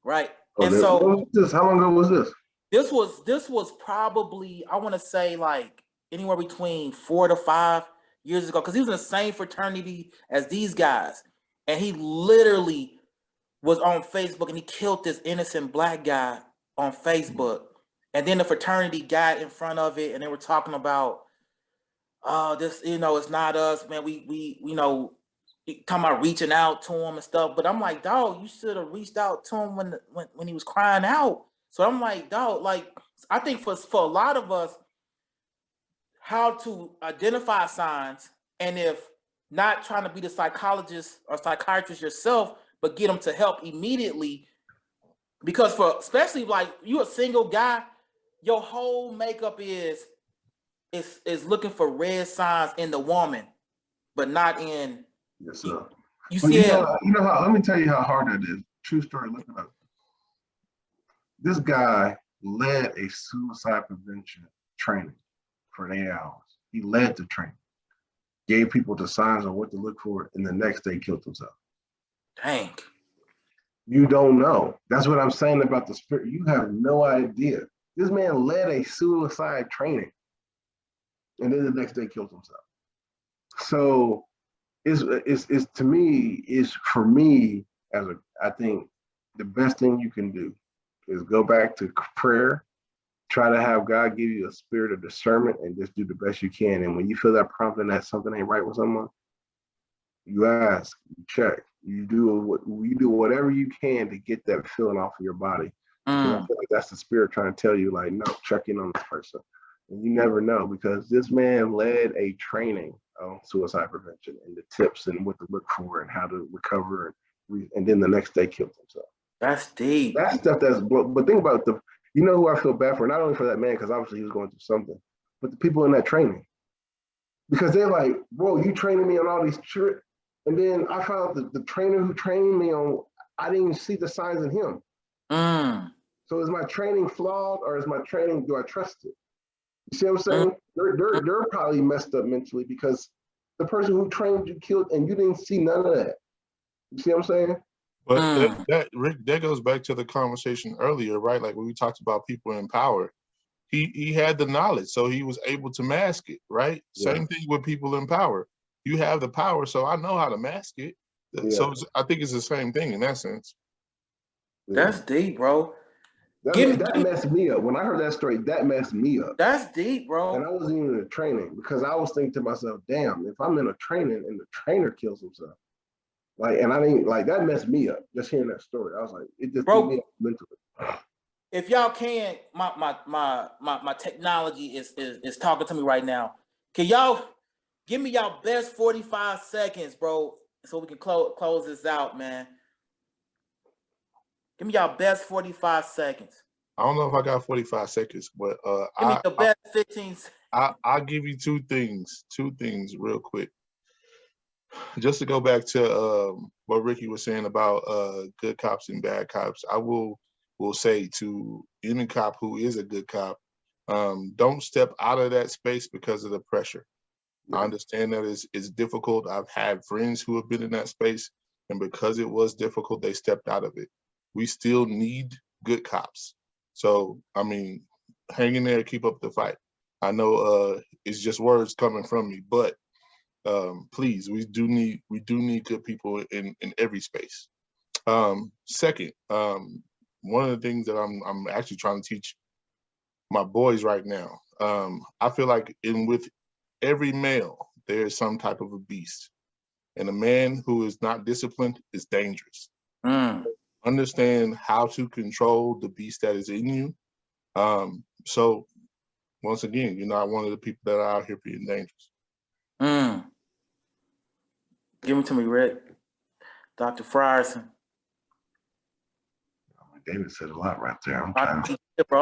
right? And so how long ago was this? This was probably, I want to say, like anywhere between 4 to 5 years ago, because he was in the same fraternity as these guys, and he literally was on Facebook and he killed this innocent black guy on Facebook, And then the fraternity got in front of it and they were talking about, oh, this, it's not us, man. We talking about reaching out to him and stuff. But I'm like, dog, you should have reached out to him when he was crying out. So I'm like, dog, like, I think for a lot of us, how to identify signs, and if not trying to be the psychologist or psychiatrist yourself, but get them to help immediately. Because especially like you a single guy, your whole makeup is looking for red signs in the woman, but not in. Yes, sir. You see it. You know how? Let me tell you how hard that is. True story. Look it up. This guy led a suicide prevention training for 8 hours. He led the training, gave people the signs on what to look for, and the next day killed himself. Dang. You don't know. That's what I'm saying about the spirit. You have no idea. This man led a suicide training, and then the next day killed himself. So it's to me, is for me, I think the best thing you can do is go back to prayer, try to have God give you a spirit of discernment, and just do the best you can. And when you feel that prompting that something ain't right with someone, you ask, you check, you do whatever you can to get that feeling off of your body. I feel like that's the spirit trying to tell you, like, no, check in on this person. And you never know, because this man led a training on suicide prevention and the tips and what to look for and how to recover, and then the next day killed himself. That's deep. That stuff but think about you know who I feel bad for, not only for that man, because obviously he was going through something, but the people in that training. Because they're like, bro, you training me on all these tricks. And then I found out the trainer who trained me on, I didn't even see the signs in him. So is my training flawed, or is my training, do I trust it? You see what I'm saying? They're probably messed up mentally because the person who trained you killed, and you didn't see none of that. You see what I'm saying? But Rick, that goes back to the conversation earlier, right? Like when we talked about people in power, he had the knowledge, so he was able to mask it, right? Yeah. Same thing with people in power. You have the power, so I know how to mask it. Yeah. So I think it's the same thing in that sense. Yeah. That's deep, bro. That messed me up. When I heard that story, that messed me up. That's deep, bro. And I wasn't even in a training, because I was thinking to myself, damn, if I'm in a training and the trainer kills himself, like, and I didn't, like, that messed me up just hearing that story. I was like, it just beat me up mentally. If y'all can, my technology is talking to me right now. Can y'all give me y'all best 45 seconds, bro, so we can close this out, man? Give me y'all best 45 seconds. I don't know if I got 45 seconds, but give me the best 15 seconds. I'll give you two things real quick. Just to go back to what Ricky was saying about good cops and bad cops, I will say to any cop who is a good cop, don't step out of that space because of the pressure. I understand that it's difficult. I've had friends who have been in that space, and because it was difficult, they stepped out of it. We still need good cops. So, I mean, hang in there, keep up the fight. I know it's just words coming from me, but please, we do need good people in every space. Second, one of the things that I'm actually trying to teach my boys right now, I feel like with every male, there is some type of a beast, and a man who is not disciplined is dangerous. Understand how to control the beast that is in you. So once again, you're not one of the people that are out here being dangerous. Give them to me, Rick. Dr. Frierson. David said a lot right there. I'm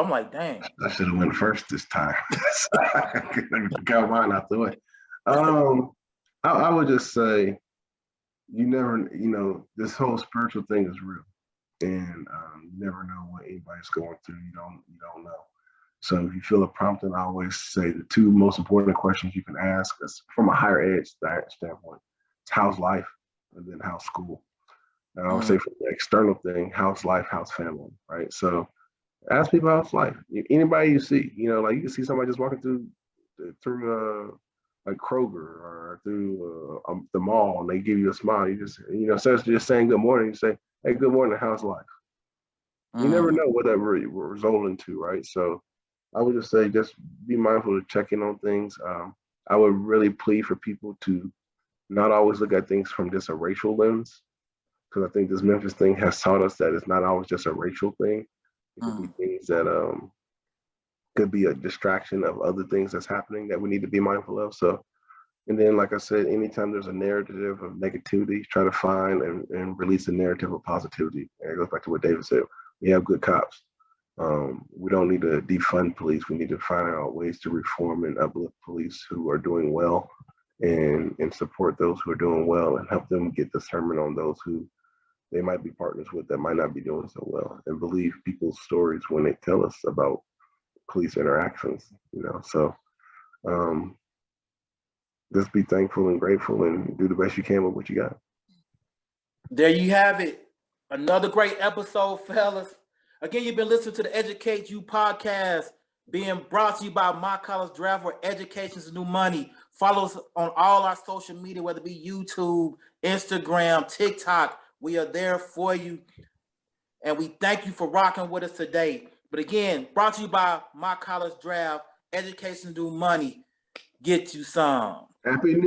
like, dang. I should have went first this time. Got mine out the way. I would just say, you never, this whole spiritual thing is real, and you never know what anybody's going through. You don't know. So if you feel a prompting, I always say the two most important questions you can ask is from a higher edge standpoint. It's how's life, and then how's school. And I would say from the external thing, how's life, how's family, right? So ask people how's life. Anybody you see, like you can see somebody just walking through like Kroger or through the mall, and they give you a smile. You just, instead of just saying good morning, you say, hey, good morning, how's life? You never know what that will result into, right? So I would just say just be mindful of checking on things. I would really plead for people to not always look at things from just a racial lens, because I think this Memphis thing has taught us that it's not always just a racial thing. It could be things that could be a distraction of other things that's happening that we need to be mindful of. So, and then, like I said, anytime there's a narrative of negativity, try to find and release a narrative of positivity. And it goes back to what David said. We have good cops. We don't need to defund police. We need to find out ways to reform and uplift police who are doing well, and support those who are doing well, and help them get discernment on those who they might be partners with that might not be doing so well, and believe people's stories when they tell us about police interactions, So just be thankful and grateful and do the best you can with what you got. There you have it. Another great episode, fellas. Again, you've been listening to the Educate You podcast, being brought to you by My College Draft, where education is new money. Follow us on all our social media, whether it be YouTube, Instagram, TikTok. We are there for you. And we thank you for rocking with us today. But again, brought to you by My College Draft, education is new money. Get you some. Happy New